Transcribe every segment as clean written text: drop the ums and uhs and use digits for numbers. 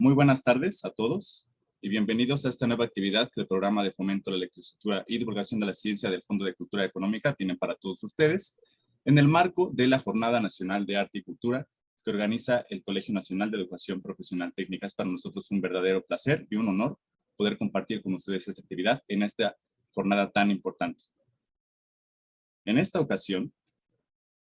Muy buenas tardes a todos y bienvenidos a esta nueva actividad que el Programa de Fomento de la Lectoescritura y Divulgación de la Ciencia del Fondo de Cultura Económica tiene para todos ustedes en el marco de la Jornada Nacional de Arte y Cultura que organiza el Colegio Nacional de Educación Profesional Técnica. Es para nosotros un verdadero placer y un honor poder compartir con ustedes esta actividad en esta jornada tan importante. En esta ocasión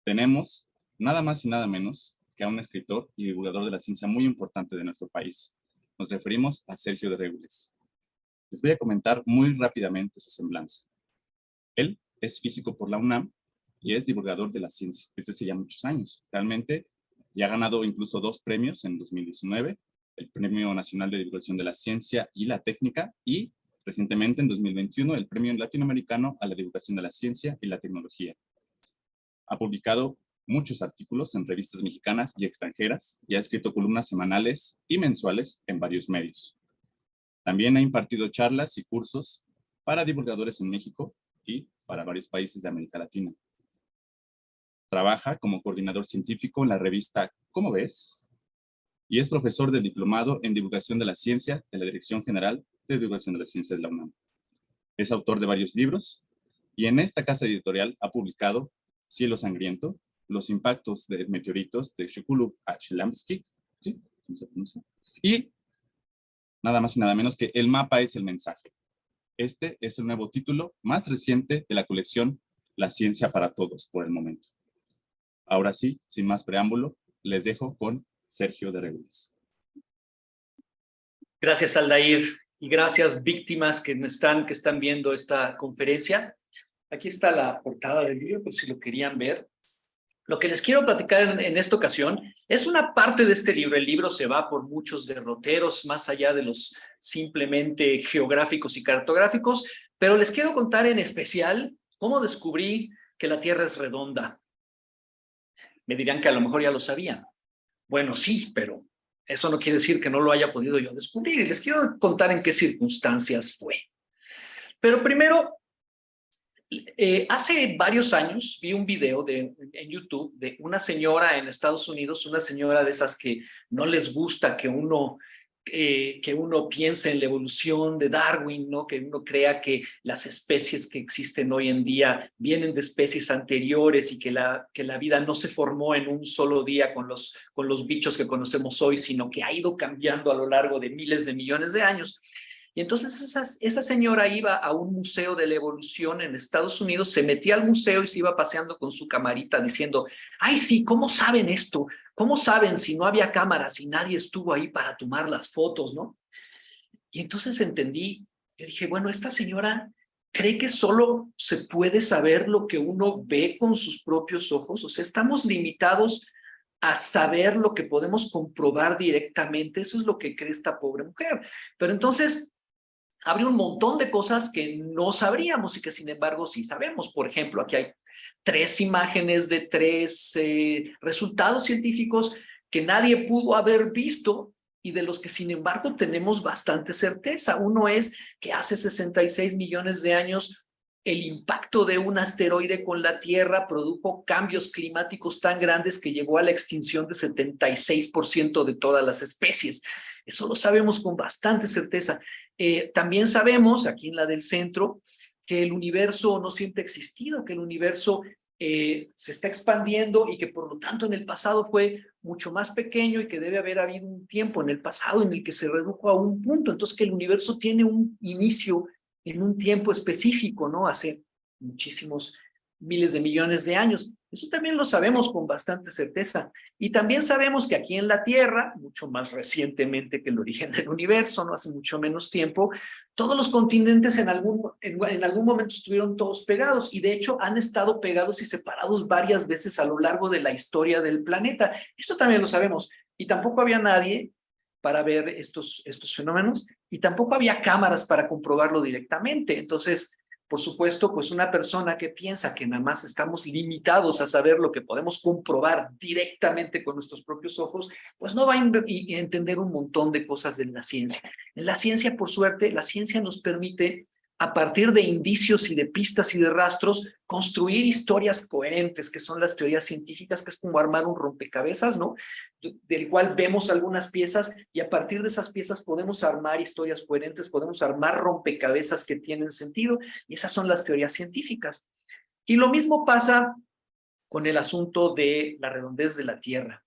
tenemos nada más y nada menos que a un escritor y divulgador de la ciencia muy importante de nuestro país. Nos referimos a Sergio de Regules. Les voy a comentar muy rápidamente su semblanza. Él es físico por la UNAM y es divulgador de la ciencia desde hace ya muchos años. Realmente ya ha ganado incluso 2 premios en 2019, el Premio Nacional de Divulgación de la Ciencia y la Técnica y recientemente en 2021 el Premio Latinoamericano a la Divulgación de la Ciencia y la Tecnología. Ha publicado muchos artículos en revistas mexicanas y extranjeras y ha escrito columnas semanales y mensuales en varios medios. También ha impartido charlas y cursos para divulgadores en México y para varios países de América Latina. Trabaja como coordinador científico en la revista ¿Cómo ves? Y es profesor del diplomado en Divulgación de la Ciencia de la Dirección General de Divulgación de la Ciencia de la UNAM. Es autor de varios libros y en esta casa editorial ha publicado Cielo Sangriento, Los impactos de meteoritos de Shkylov-Shklemsky, ¿sí? ¿Cómo se pronuncia? Y nada más y nada menos que El mapa es el mensaje. Este es el nuevo título más reciente de la colección La Ciencia para Todos por el momento. Ahora sí, sin más preámbulo, les dejo con Sergio de Regules. Gracias, Aldair, y gracias, víctimas que están viendo esta conferencia. Aquí está la portada del libro, por si lo querían ver. Lo que les quiero platicar en esta ocasión es una parte de este libro. El libro se va por muchos derroteros, más allá de los simplemente geográficos y cartográficos, pero les quiero contar en especial cómo descubrí que la Tierra es redonda. Me dirán que a lo mejor ya lo sabían. Bueno, sí, pero eso no quiere decir que no lo haya podido yo descubrir. Y les quiero contar en qué circunstancias fue. Pero primero, hace varios años vi un video en YouTube de una señora en Estados Unidos, una señora de esas que no les gusta que uno piense en la evolución de Darwin, ¿no? Que uno crea que las especies que existen hoy en día vienen de especies anteriores y que la vida no se formó en un solo día con los bichos que conocemos hoy, sino que ha ido cambiando a lo largo de miles de millones de años. Y entonces esa señora iba a un museo de la evolución en Estados Unidos, se metía al museo y se iba paseando con su camarita diciendo, ay sí, ¿cómo saben esto? ¿Cómo saben si no había cámaras y nadie estuvo ahí para tomar las fotos, no? Y entonces entendí, yo dije, bueno, esta señora cree que solo se puede saber lo que uno ve con sus propios ojos, o sea, estamos limitados a saber lo que podemos comprobar directamente, eso es lo que cree esta pobre mujer. Pero entonces habría un montón de cosas que no sabríamos y que sin embargo sí sabemos. Por ejemplo, aquí hay 3 imágenes de 3 resultados científicos que nadie pudo haber visto y de los que sin embargo tenemos bastante certeza. Uno es que hace 66 millones de años el impacto de un asteroide con la Tierra produjo cambios climáticos tan grandes que llevó a la extinción de 76% de todas las especies. Eso lo sabemos con bastante certeza. También sabemos, aquí en la del centro, que el universo no siempre ha existido, que el universo se está expandiendo y que por lo tanto en el pasado fue mucho más pequeño y que debe haber habido un tiempo en el pasado en el que se redujo a un punto. Entonces que el universo tiene un inicio en un tiempo específico, ¿no? Hace muchísimos miles de millones de años. Eso también lo sabemos con bastante certeza. Y también sabemos que aquí en la Tierra, mucho más recientemente que el origen del universo, no hace mucho menos tiempo, todos los continentes en algún momento estuvieron todos pegados y de hecho han estado pegados y separados varias veces a lo largo de la historia del planeta. Eso también lo sabemos. Y tampoco había nadie para ver estos fenómenos y tampoco había cámaras para comprobarlo directamente. Entonces, por supuesto, pues una persona que piensa que nada más estamos limitados a saber lo que podemos comprobar directamente con nuestros propios ojos, pues no va a entender un montón de cosas de la ciencia. En la ciencia, por suerte, la ciencia nos permite a partir de indicios y de pistas y de rastros, construir historias coherentes, que son las teorías científicas, que es como armar un rompecabezas, ¿no? Del cual vemos algunas piezas y a partir de esas piezas podemos armar historias coherentes, podemos armar rompecabezas que tienen sentido, y esas son las teorías científicas. Y lo mismo pasa con el asunto de la redondez de la Tierra.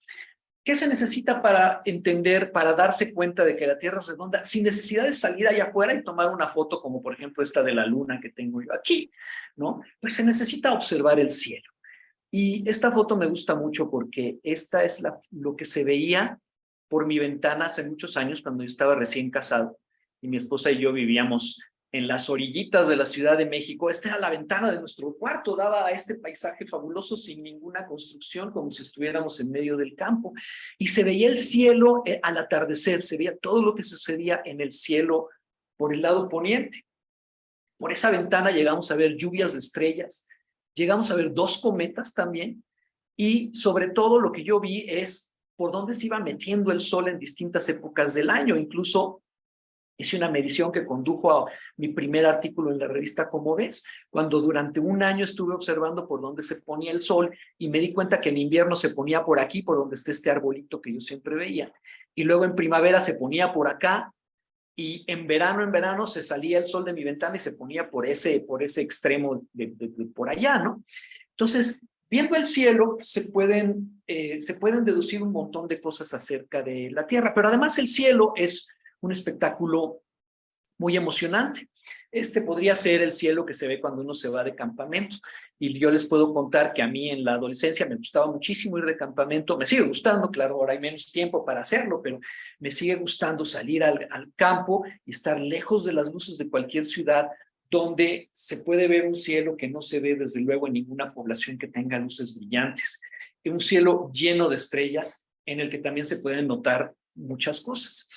¿Qué se necesita para entender, para darse cuenta de que la Tierra es redonda, sin necesidad de salir allá afuera y tomar una foto, como por ejemplo esta de la Luna que tengo yo aquí, ¿no? Pues se necesita observar el cielo. Y esta foto me gusta mucho porque esta es lo que se veía por mi ventana hace muchos años cuando yo estaba recién casado y mi esposa y yo vivíamos en las orillitas de la Ciudad de México. Esta era la ventana de nuestro cuarto, daba a este paisaje fabuloso sin ninguna construcción, como si estuviéramos en medio del campo. Y se veía el cielo al atardecer, se veía todo lo que sucedía en el cielo por el lado poniente. Por esa ventana llegamos a ver lluvias de estrellas, llegamos a ver 2 cometas también, y sobre todo lo que yo vi es por dónde se iba metiendo el sol en distintas épocas del año. Incluso hice una medición que condujo a mi primer artículo en la revista Como Ves, cuando durante un año estuve observando por dónde se ponía el sol y me di cuenta que en invierno se ponía por aquí, por donde está este arbolito que yo siempre veía, y luego en primavera se ponía por acá, y en verano se salía el sol de mi ventana y se ponía por ese extremo de por allá, ¿no? Entonces, viendo el cielo, se pueden deducir un montón de cosas acerca de la Tierra, pero además el cielo es un espectáculo muy emocionante. Este podría ser el cielo que se ve cuando uno se va de campamento. Y yo les puedo contar que a mí en la adolescencia me gustaba muchísimo ir de campamento. Me sigue gustando, claro, ahora hay menos tiempo para hacerlo, pero me sigue gustando salir al campo y estar lejos de las luces de cualquier ciudad, donde se puede ver un cielo que no se ve desde luego en ninguna población que tenga luces brillantes. Un cielo lleno de estrellas en el que también se pueden notar muchas cosas.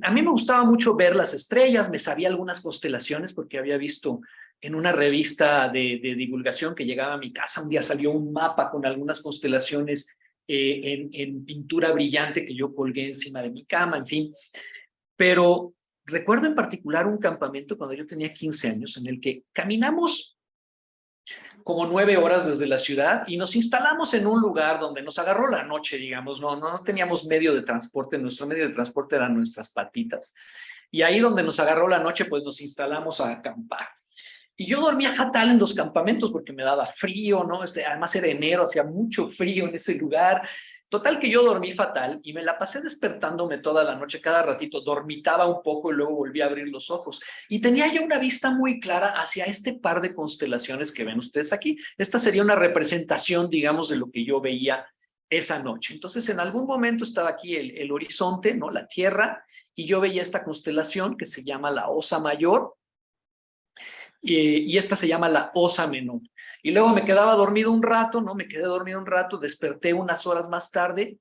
A mí me gustaba mucho ver las estrellas, me sabía algunas constelaciones porque había visto en una revista de divulgación que llegaba a mi casa, un día salió un mapa con algunas constelaciones en pintura brillante que yo colgué encima de mi cama, en fin. Pero recuerdo en particular un campamento cuando yo tenía 15 años en el que caminamos como 9 horas desde la ciudad y nos instalamos en un lugar donde nos agarró la noche, digamos, no teníamos medio de transporte, nuestro medio de transporte eran nuestras patitas. Y ahí donde nos agarró la noche, pues nos instalamos a acampar. Y yo dormía fatal en los campamentos porque me daba frío, ¿no? Además era enero, hacía mucho frío en ese lugar. Total que yo dormí fatal y me la pasé despertándome toda la noche, cada ratito, dormitaba un poco y luego volví a abrir los ojos. Y tenía yo una vista muy clara hacia este par de constelaciones que ven ustedes aquí. Esta sería una representación, digamos, de lo que yo veía esa noche. Entonces, en algún momento estaba aquí el horizonte, ¿no? La Tierra, y yo veía esta constelación que se llama la Osa Mayor, y esta se llama la Osa Menor. Y luego me quedaba dormido un rato, ¿no? Me quedé dormido un rato, desperté unas horas más tarde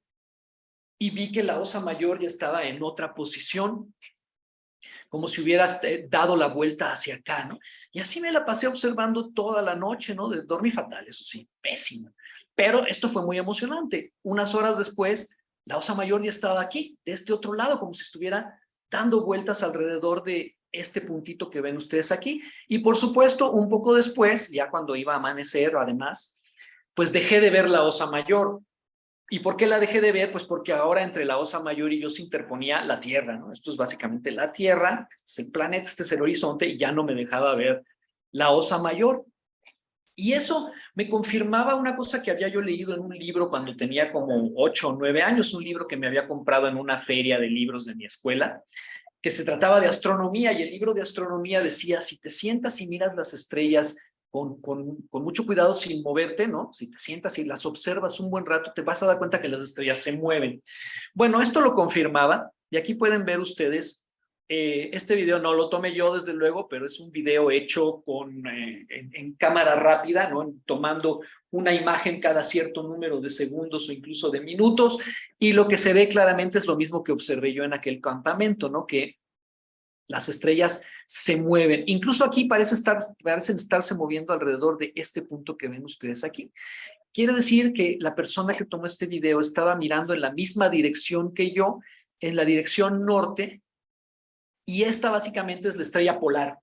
y vi que la Osa Mayor ya estaba en otra posición, como si hubiera dado la vuelta hacia acá, ¿no? Y así me la pasé observando toda la noche, ¿no? Dormí fatal, eso sí, pésimo. Pero esto fue muy emocionante. Unas horas después, la Osa Mayor ya estaba aquí, de este otro lado, como si estuviera dando vueltas alrededor de este puntito que ven ustedes aquí. Y por supuesto, un poco después, ya cuando iba a amanecer, además, pues dejé de ver la Osa Mayor. ¿Y por qué la dejé de ver? Pues porque ahora entre la Osa Mayor y yo se interponía la Tierra, ¿no? Esto es básicamente la Tierra, este es el planeta, este es el horizonte, y ya no me dejaba ver la Osa Mayor. Y eso me confirmaba una cosa que había yo leído en un libro cuando tenía como 8 o 9 años, un libro que me había comprado en una feria de libros de mi escuela, que se trataba de astronomía, y el libro de astronomía decía, si te sientas y miras las estrellas con mucho cuidado sin moverte, ¿no? Si te sientas y las observas un buen rato, te vas a dar cuenta que las estrellas se mueven. Bueno, esto lo confirmaba, y aquí pueden ver ustedes, este video no lo tomé yo desde luego, pero es un video hecho en cámara rápida, ¿no? Tomando una imagen cada cierto número de segundos o incluso de minutos, y lo que se ve claramente es lo mismo que observé yo en aquel campamento, ¿no? Que las estrellas se mueven. Incluso aquí parecen estarse moviendo alrededor de este punto que ven ustedes aquí. Quiere decir que la persona que tomó este video estaba mirando en la misma dirección que yo, en la dirección norte, y esta básicamente es la estrella polar.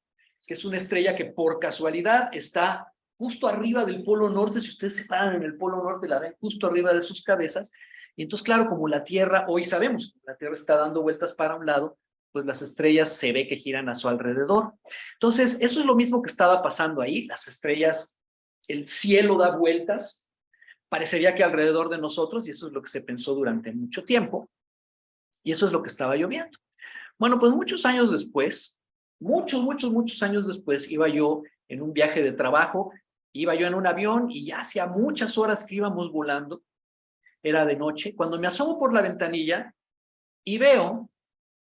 que es una estrella que por casualidad está justo arriba del polo norte. Si ustedes se paran en el polo norte, la ven justo arriba de sus cabezas. Y entonces, claro, como la Tierra, hoy sabemos que la Tierra está dando vueltas para un lado, pues las estrellas se ve que giran a su alrededor. Entonces, eso es lo mismo que estaba pasando ahí. Las estrellas, el cielo da vueltas, parecería que alrededor de nosotros, y eso es lo que se pensó durante mucho tiempo, y eso es lo que estaba lloviendo. Bueno, pues muchos años después, muchos años después, iba yo en un viaje de trabajo, iba yo en un avión y ya hacía muchas horas que íbamos volando, era de noche, cuando me asomo por la ventanilla y veo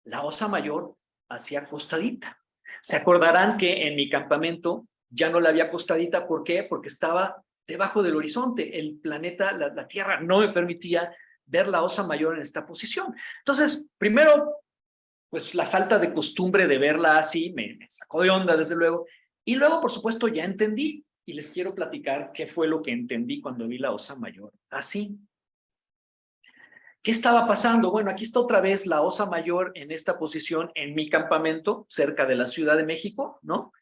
la Osa Mayor hacia acostadita. Se acordarán que en mi campamento ya no la había acostadita. ¿Por qué? Porque estaba debajo del horizonte. El planeta, la Tierra, no me permitía ver la Osa Mayor en esta posición. Entonces, primero, pues la falta de costumbre de verla así me sacó de onda, desde luego. Y luego, por supuesto, ya entendí. Y les quiero platicar qué fue lo que entendí cuando vi la Osa Mayor así. ¿Qué estaba pasando? Bueno, aquí está otra vez la Osa Mayor en esta posición en mi campamento, cerca de la Ciudad de México, ¿no?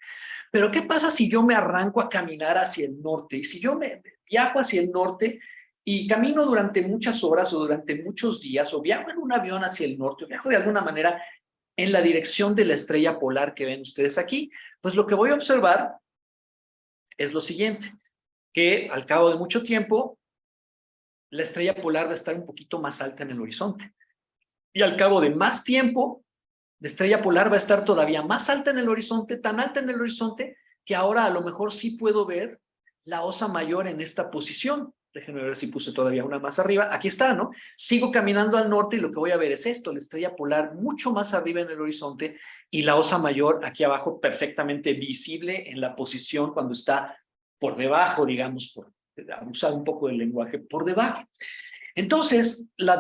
Pero ¿qué pasa si yo me arranco a caminar hacia el norte? Y si yo me viajo hacia el norte y camino durante muchas horas o durante muchos días, o viajo en un avión hacia el norte, o viajo de alguna manera en la dirección de la estrella polar que ven ustedes aquí, pues lo que voy a observar es lo siguiente, que al cabo de mucho tiempo, la estrella polar va a estar un poquito más alta en el horizonte. Y al cabo de más tiempo, la estrella polar va a estar todavía más alta en el horizonte, tan alta en el horizonte, que ahora a lo mejor sí puedo ver la Osa Mayor en esta posición. Déjenme ver si puse todavía una más arriba. Aquí está, ¿no? Sigo caminando al norte y lo que voy a ver es esto, la estrella polar mucho más arriba en el horizonte y la Osa Mayor aquí abajo perfectamente visible en la posición cuando está por debajo, digamos, por usar un poco del lenguaje, por debajo. Entonces, la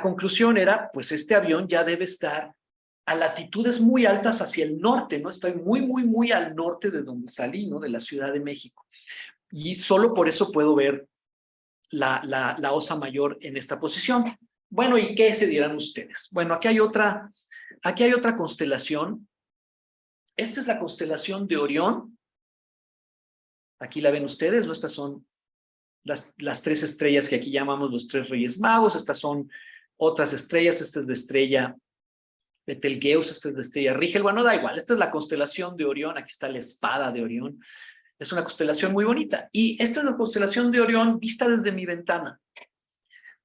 conclusión era, pues este avión ya debe estar a latitudes muy altas hacia el norte, ¿no? Estoy muy al norte de donde salí, ¿no? De la Ciudad de México. Y solo por eso puedo ver la Osa Mayor en esta posición. Bueno, ¿y qué se dirán ustedes? Bueno, aquí hay otra constelación. Esta es la constelación de Orión. Aquí la ven ustedes, ¿no? Estas son las tres estrellas que aquí llamamos los tres Reyes Magos. Estas son otras estrellas. Esta es la estrella Betelgeuse, esta es la estrella Rigel. Bueno, da igual. Esta es la constelación de Orión. Aquí está la espada de Orión. Es una constelación muy bonita. Y esta es la constelación de Orión vista desde mi ventana.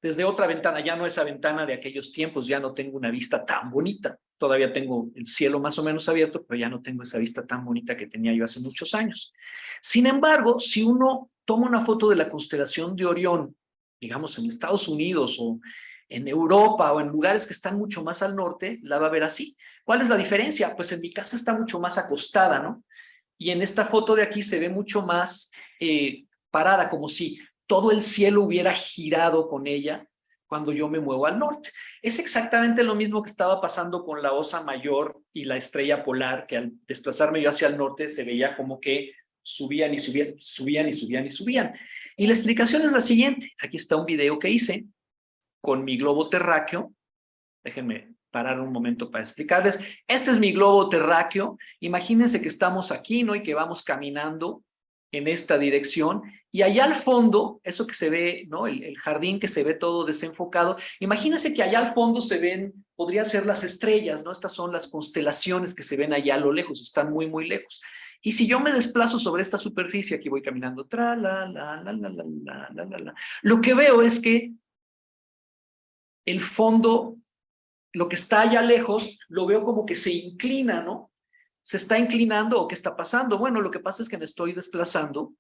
Desde otra ventana, ya no esa ventana de aquellos tiempos, ya no tengo una vista tan bonita. Todavía tengo el cielo más o menos abierto, pero ya no tengo esa vista tan bonita que tenía yo hace muchos años. Sin embargo, si uno toma una foto de la constelación de Orión, digamos en Estados Unidos o en Europa o en lugares que están mucho más al norte, la va a ver así. ¿Cuál es la diferencia? Pues en mi casa está mucho más acostada, ¿no? Y en esta foto de aquí se ve mucho más parada, como si todo el cielo hubiera girado con ella cuando yo me muevo al norte. Es exactamente lo mismo que estaba pasando con la Osa Mayor y la estrella polar, que al desplazarme yo hacia el norte se veía como que subían y subían, subían y subían y subían. Y la explicación es la siguiente. Aquí está un video que hice con mi globo terráqueo. Déjenme parar un momento para explicarles. Este es mi globo terráqueo. Imagínense que estamos aquí, ¿no? Y que vamos caminando en esta dirección. Y allá al fondo, eso que se ve, ¿no? El jardín que se ve todo desenfocado. Imagínense que allá al fondo se ven, podría ser las estrellas, ¿no? Estas son las constelaciones que se ven allá a lo lejos, están muy lejos. Y si yo me desplazo sobre esta superficie, aquí voy caminando, lo que veo es que el fondo, lo que está allá lejos, lo veo como que se inclina, ¿no? ¿Se está inclinando o qué está pasando? Bueno, lo que pasa es que me estoy desplazando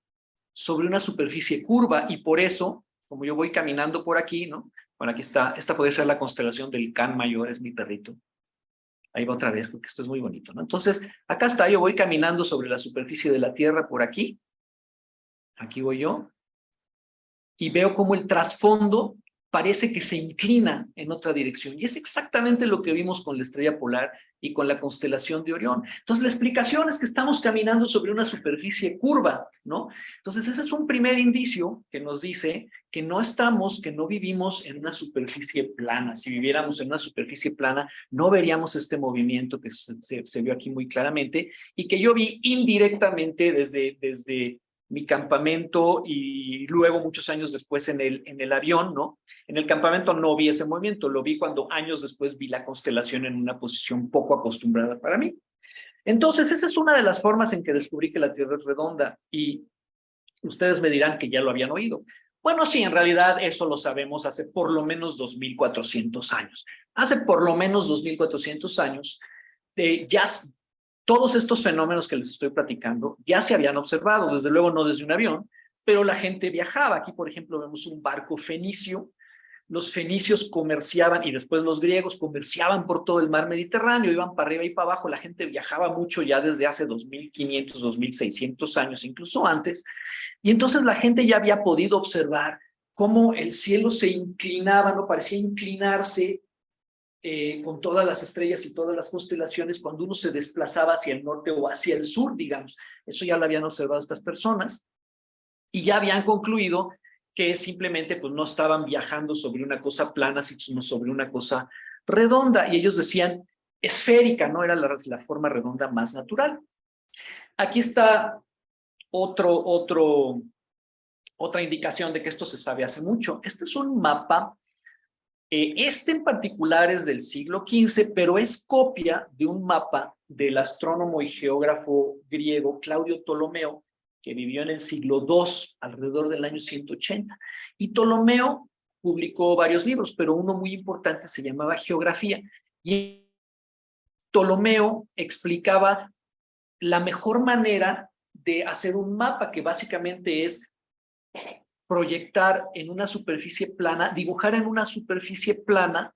sobre una superficie curva y por eso, como yo voy caminando por aquí, ¿no? Bueno, aquí está, esta puede ser la constelación del Can Mayor, es mi perrito. Ahí va otra vez, porque esto es muy bonito, ¿no? Entonces, acá está, yo voy caminando sobre la superficie de la Tierra por aquí. Aquí voy yo. Y veo como el trasfondo parece que se inclina en otra dirección. Y es exactamente lo que vimos con la estrella polar y con la constelación de Orión. Entonces, la explicación es que estamos caminando sobre una superficie curva, ¿no? Entonces, ese es un primer indicio que nos dice que no vivimos en una superficie plana. Si viviéramos en una superficie plana, no veríamos este movimiento que se vio aquí muy claramente y que yo vi indirectamente desde mi campamento y luego muchos años después en el avión, ¿no? En el campamento no vi ese movimiento, lo vi cuando años después vi la constelación en una posición poco acostumbrada para mí. Entonces, esa es una de las formas en que descubrí que la Tierra es redonda y ustedes me dirán que ya lo habían oído. Bueno, sí, en realidad eso lo sabemos hace por lo menos 2.400 años. Hace por lo menos 2.400 años ya todos estos fenómenos que les estoy platicando ya se habían observado, desde luego no desde un avión, pero la gente viajaba. Aquí, por ejemplo, vemos un barco fenicio. Los fenicios comerciaban y después los griegos comerciaban por todo el mar Mediterráneo, iban para arriba y para abajo. La gente viajaba mucho ya desde hace 2.500, 2.600 años, incluso antes. Y entonces la gente ya había podido observar cómo el cielo se inclinaba, no parecía inclinarse con todas las estrellas y todas las constelaciones cuando uno se desplazaba hacia el norte o hacia el sur, digamos. Eso ya lo habían observado estas personas y ya habían concluido que simplemente pues, no estaban viajando sobre una cosa plana, sino sobre una cosa redonda. Y ellos decían esférica, ¿no? Era la forma redonda más natural. Aquí está otra indicación de que esto se sabe hace mucho. Este es un mapa. Este en particular es del siglo XV, pero es copia de un mapa del astrónomo y geógrafo griego Claudio Ptolomeo, que vivió en el siglo II, alrededor del año 180. Y Ptolomeo publicó varios libros, pero uno muy importante se llamaba Geografía. Y Ptolomeo explicaba la mejor manera de hacer un mapa, que básicamente es proyectar en una superficie plana, dibujar en una superficie plana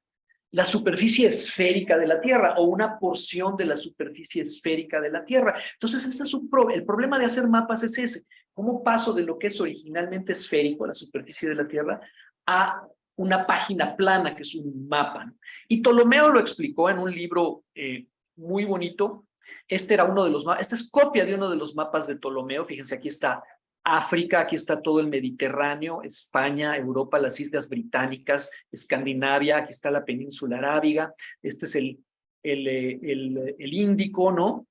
la superficie esférica de la Tierra o una porción de la superficie esférica de la Tierra. Entonces, ese es el problema de hacer mapas es ese. ¿Cómo paso de lo que es originalmente esférico, la superficie de la Tierra, a una página plana, que es un mapa? Y Ptolomeo lo explicó en un libro muy bonito. Esta es copia de uno de los mapas de Ptolomeo. Fíjense, aquí está África, aquí está todo el Mediterráneo, España, Europa, las Islas Británicas, Escandinavia, aquí está la península arábiga, este es el Índico, ¿no?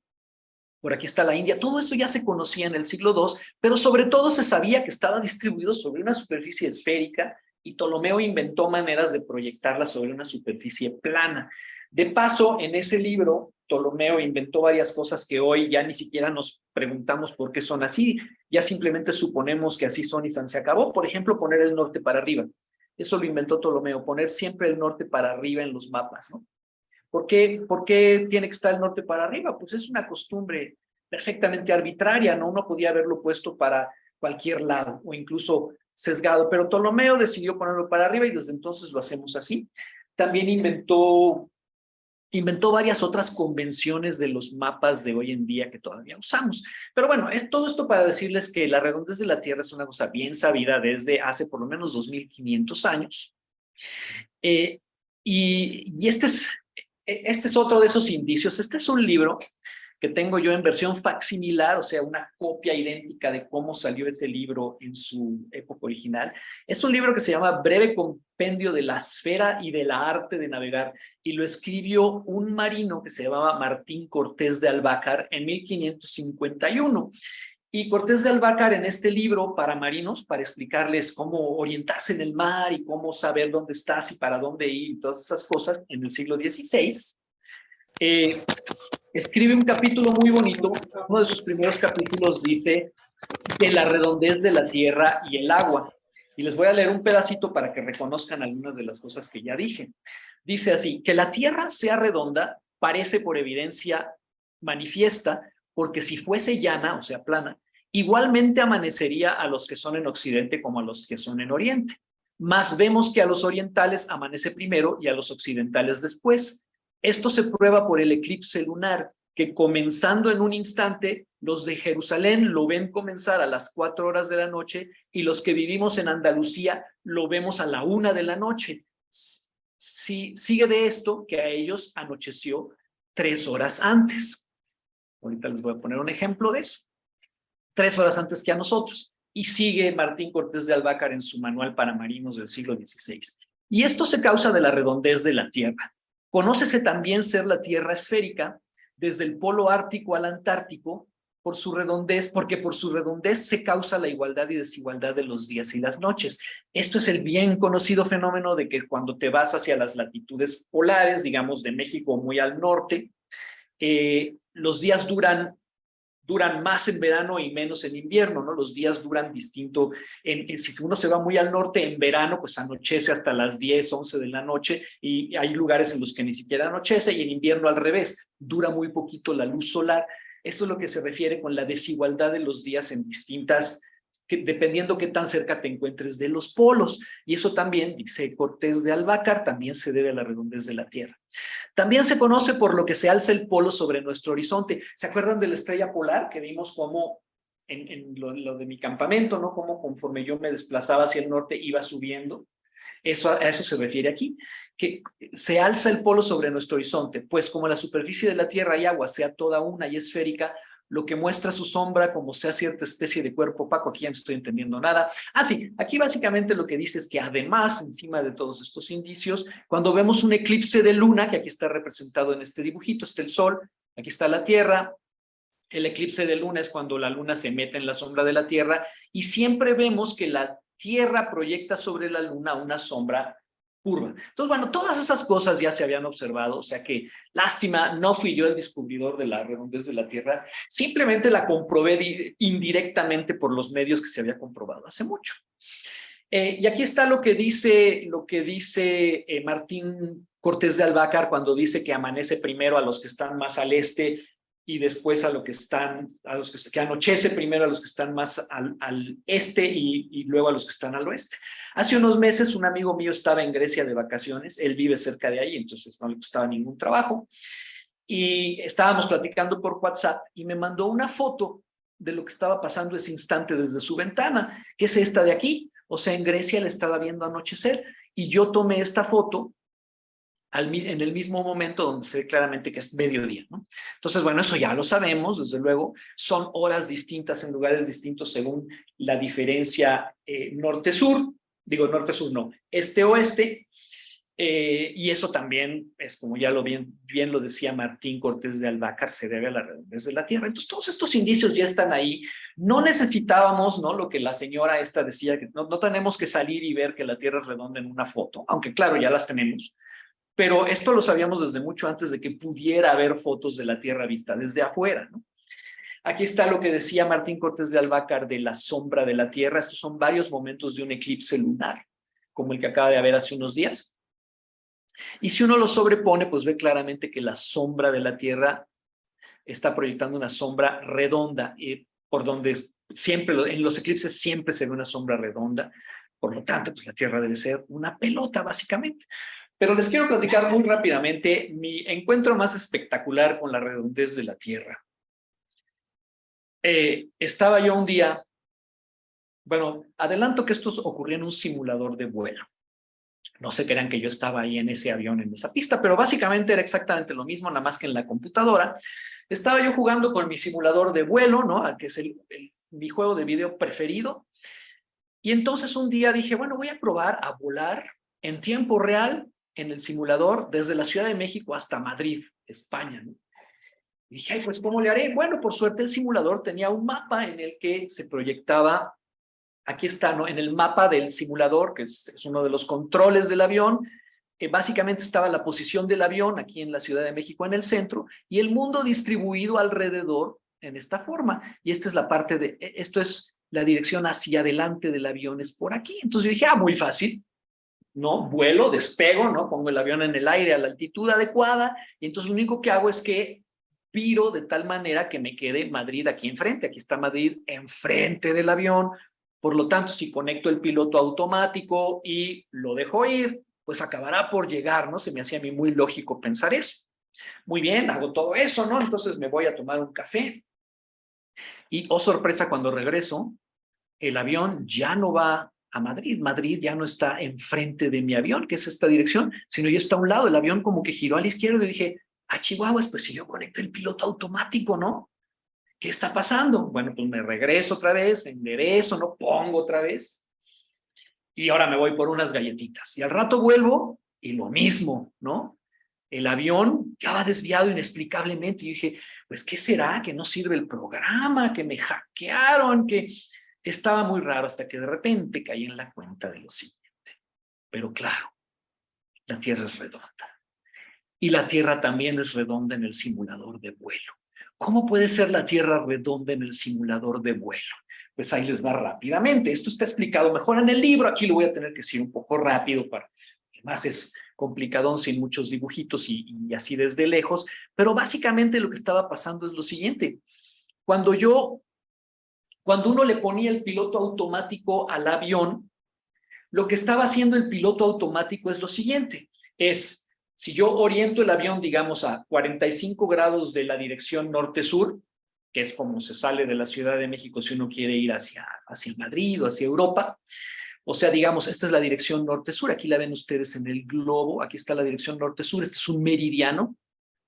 Por aquí está la India. Todo eso ya se conocía en el siglo II, pero sobre todo se sabía que estaba distribuido sobre una superficie esférica y Ptolomeo inventó maneras de proyectarla sobre una superficie plana. De paso, en ese libro, Ptolomeo inventó varias cosas que hoy ya ni siquiera nos preguntamos por qué son así, ya simplemente suponemos que así son y se acabó. Por ejemplo, poner el norte para arriba. Eso lo inventó Ptolomeo, poner siempre el norte para arriba en los mapas, ¿no? ¿Por qué tiene que estar el norte para arriba? Pues es una costumbre perfectamente arbitraria, ¿no? Uno podía haberlo puesto para cualquier lado o incluso sesgado, pero Ptolomeo decidió ponerlo para arriba y desde entonces lo hacemos así. También inventó varias otras convenciones de los mapas de hoy en día que todavía usamos. Pero bueno, todo esto para decirles que la redondez de la Tierra es una cosa bien sabida desde hace por lo menos 2.500 años. Y este es otro de esos indicios. Este es un libro que tengo yo en versión facsimilar, o sea, una copia idéntica de cómo salió ese libro en su época original. Es un libro que se llama Breve Compendio de la Esfera y de la Arte de Navegar, y lo escribió un marino que se llamaba Martín Cortés de Albacar en 1551. Y Cortés de Albacar en este libro para marinos, para explicarles cómo orientarse en el mar y cómo saber dónde estás y para dónde ir y todas esas cosas en el siglo XVI, escribe un capítulo muy bonito. Uno de sus primeros capítulos dice de la redondez de la tierra y el agua. Y les voy a leer un pedacito para que reconozcan algunas de las cosas que ya dije. Dice así: que la tierra sea redonda parece por evidencia manifiesta, porque si fuese llana, o sea, plana, igualmente amanecería a los que son en occidente como a los que son en oriente. Mas vemos que a los orientales amanece primero y a los occidentales después. Esto se prueba por el eclipse lunar, que comenzando en un instante, los de Jerusalén lo ven comenzar a las 4 horas de la noche y los que vivimos en Andalucía lo vemos a la 1 de la noche. Sí, sigue de esto que a ellos anocheció 3 horas antes. Ahorita les voy a poner un ejemplo de eso. 3 horas antes que a nosotros. Y sigue Martín Cortés de Alvácar en su manual para marinos del siglo XVI. Y esto se causa de la redondez de la Tierra. Conócese también ser la Tierra esférica desde el polo ártico al Antártico por su redondez, porque por su redondez se causa la igualdad y desigualdad de los días y las noches. Esto es el bien conocido fenómeno de que cuando te vas hacia las latitudes polares, digamos de México muy al norte, los días duran más en verano y menos en invierno, ¿no? Los días duran distinto. Si uno se va muy al norte, en verano, pues anochece hasta las 10, 11 de la noche y hay lugares en los que ni siquiera anochece, y en invierno al revés, dura muy poquito la luz solar. Eso es lo que se refiere con la desigualdad de los días en distintas, dependiendo qué tan cerca te encuentres de los polos. Y eso también, dice Cortés de Alvácar, también se debe a la redondez de la Tierra. También se conoce por lo que se alza el polo sobre nuestro horizonte. ¿Se acuerdan de la estrella polar que vimos como en lo de mi campamento, ¿no? Como conforme yo me desplazaba hacia el norte iba subiendo. A eso se refiere aquí, que se alza el polo sobre nuestro horizonte, pues como la superficie de la Tierra y agua sea toda una y esférica, lo que muestra su sombra como sea cierta especie de cuerpo opaco. Aquí ya no estoy entendiendo nada. Sí, aquí básicamente lo que dice es que además, encima de todos estos indicios, cuando vemos un eclipse de luna, que aquí está representado en este dibujito, está el sol, aquí está la Tierra. El eclipse de luna es cuando la luna se mete en la sombra de la Tierra y siempre vemos que la Tierra proyecta sobre la luna una sombra curva. Entonces, bueno, todas esas cosas ya se habían observado, o sea que, lástima, no fui yo el descubridor de la redondez de la Tierra, simplemente la comprobé indirectamente por los medios que se había comprobado hace mucho. Y aquí está lo que dice Martín Cortés de Alvácar cuando dice que amanece primero a los que están más al este y después que anochece primero a los que están más al este y luego a los que están al oeste. Hace unos meses un amigo mío estaba en Grecia de vacaciones, él vive cerca de ahí, entonces no le costaba ningún trabajo, y estábamos platicando por WhatsApp y me mandó una foto de lo que estaba pasando ese instante desde su ventana, que es esta de aquí. O sea, en Grecia le estaba viendo anochecer, y yo tomé esta foto en el mismo momento donde se ve claramente que es mediodía, ¿no? Entonces, bueno, eso ya lo sabemos, desde luego, son horas distintas en lugares distintos según la diferencia norte-sur, digo norte-sur no, este-oeste, y eso también es, como ya bien lo decía Martín Cortés de Alvácar, se debe a la redondez de la Tierra. Entonces, todos estos indicios ya están ahí. No necesitábamos, ¿no?, lo que la señora esta decía, que no tenemos que salir y ver que la Tierra es redonda en una foto, aunque claro, ya las tenemos. Pero esto lo sabíamos desde mucho antes de que pudiera haber fotos de la Tierra vista desde afuera, ¿no? Aquí está lo que decía Martín Cortés de Alvácar de la sombra de la Tierra. Estos son varios momentos de un eclipse lunar, como el que acaba de haber hace unos días. Y si uno lo sobrepone, pues ve claramente que la sombra de la Tierra está proyectando una sombra redonda, por donde siempre, en los eclipses siempre se ve una sombra redonda. Por lo tanto, pues la Tierra debe ser una pelota, básicamente. Pero les quiero platicar muy rápidamente mi encuentro más espectacular con la redondez de la Tierra. Estaba yo un día, bueno, adelanto que esto ocurrió en un simulador de vuelo. No se crean que yo estaba ahí en ese avión, en esa pista, pero básicamente era exactamente lo mismo, nada más que en la computadora. Estaba yo jugando con mi simulador de vuelo, ¿no?, que es mi juego de video preferido. Y entonces un día dije, bueno, voy a probar a volar en tiempo real en el simulador desde la Ciudad de México hasta Madrid, España, ¿no? Y dije, ay, pues, ¿cómo le haré? Bueno, por suerte el simulador tenía un mapa en el que se proyectaba, aquí está, ¿no?, en el mapa del simulador, que es uno de los controles del avión, básicamente estaba la posición del avión aquí en la Ciudad de México en el centro, y el mundo distribuido alrededor en esta forma. Y esta es la parte de, esto es la dirección hacia adelante del avión, es por aquí. Entonces yo dije, muy fácil, ¿no? Vuelo, despego, ¿no? Pongo el avión en el aire a la altitud adecuada, y entonces lo único que hago es que viro de tal manera que me quede Madrid aquí enfrente. Aquí está Madrid enfrente del avión. Por lo tanto, si conecto el piloto automático y lo dejo ir, pues acabará por llegar, ¿no? Se me hacía a mí muy lógico pensar eso. Muy bien, hago todo eso, ¿no? Entonces me voy a tomar un café. Y, oh sorpresa, cuando regreso, el avión ya no va a Madrid. Madrid ya no está enfrente de mi avión, que es esta dirección, sino ya está a un lado. El avión como que giró a la izquierda y dije, ah, Chihuahuas, pues si yo conecté el piloto automático, ¿no? ¿Qué está pasando? Bueno, pues me regreso otra vez, enderezo, ¿no? Pongo otra vez. Y ahora me voy por unas galletitas. Y al rato vuelvo y lo mismo, ¿no? El avión ya va desviado inexplicablemente. Y dije, pues, ¿qué será? Que no sirve el programa, que me hackearon, que estaba muy raro hasta que de repente caí en la cuenta de lo siguiente. Pero claro, la Tierra es redonda. Y la Tierra también es redonda en el simulador de vuelo. ¿Cómo puede ser la Tierra redonda en el simulador de vuelo? Pues ahí les va rápidamente. Esto está explicado mejor en el libro. Aquí lo voy a tener que decir un poco rápido para que más es complicadón sin muchos dibujitos y así desde lejos. Pero básicamente lo que estaba pasando es lo siguiente. Cuando uno le ponía el piloto automático al avión, lo que estaba haciendo el piloto automático es lo siguiente. Si yo oriento el avión, digamos, a 45 grados de la dirección norte-sur, que es como se sale de la Ciudad de México si uno quiere ir hacia Madrid o hacia Europa. O sea, digamos, esta es la dirección norte-sur. Aquí la ven ustedes en el globo. Aquí está la dirección norte-sur. Este es un meridiano,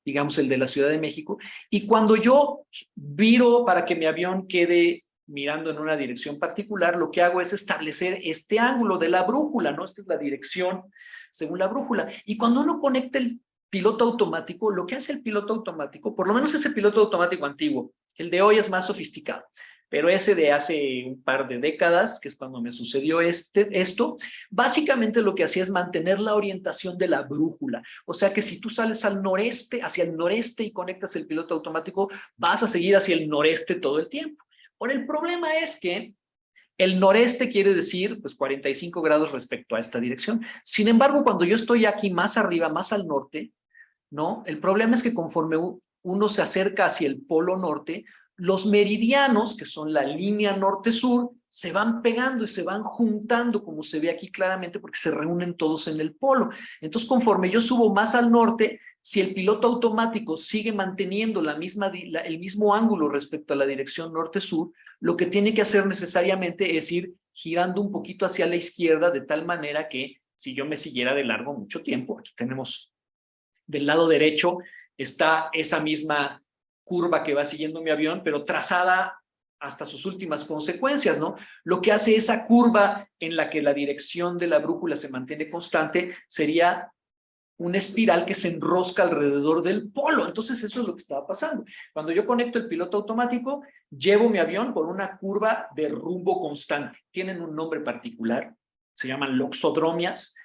digamos, el de la Ciudad de México. Y cuando yo viro para que mi avión quede mirando en una dirección particular, lo que hago es establecer este ángulo de la brújula, ¿no? Esta es la dirección según la brújula. Y cuando uno conecta el piloto automático, lo que hace el piloto automático, por lo menos ese piloto automático antiguo, el de hoy es más sofisticado, pero ese de hace un par de décadas, que es cuando me sucedió esto, básicamente lo que hacía es mantener la orientación de la brújula. O sea que si tú sales al noreste, hacia el noreste y conectas el piloto automático, vas a seguir hacia el noreste todo el tiempo. Ahora, el problema es que el noreste quiere decir pues 45 grados respecto a esta dirección. Sin embargo, cuando yo estoy aquí más arriba, más al norte, ¿no? El problema es que conforme uno se acerca hacia el polo norte, los meridianos, que son la línea norte-sur, se van pegando y se van juntando, como se ve aquí claramente, porque se reúnen todos en el polo. Entonces, conforme yo subo más al norte, si el piloto automático sigue manteniendo el mismo ángulo respecto a la dirección norte-sur, lo que tiene que hacer necesariamente es ir girando un poquito hacia la izquierda, de tal manera que si yo me siguiera de largo mucho tiempo, aquí tenemos del lado derecho, está esa misma curva que va siguiendo mi avión, pero trazada hasta sus últimas consecuencias, ¿no? Lo que hace esa curva en la que la dirección de la brújula se mantiene constante sería una espiral que se enrosca alrededor del polo. Entonces eso es lo que estaba pasando. Cuando yo conecto el piloto automático, llevo mi avión por una curva de rumbo constante. Tienen un nombre particular, se llaman loxodromias.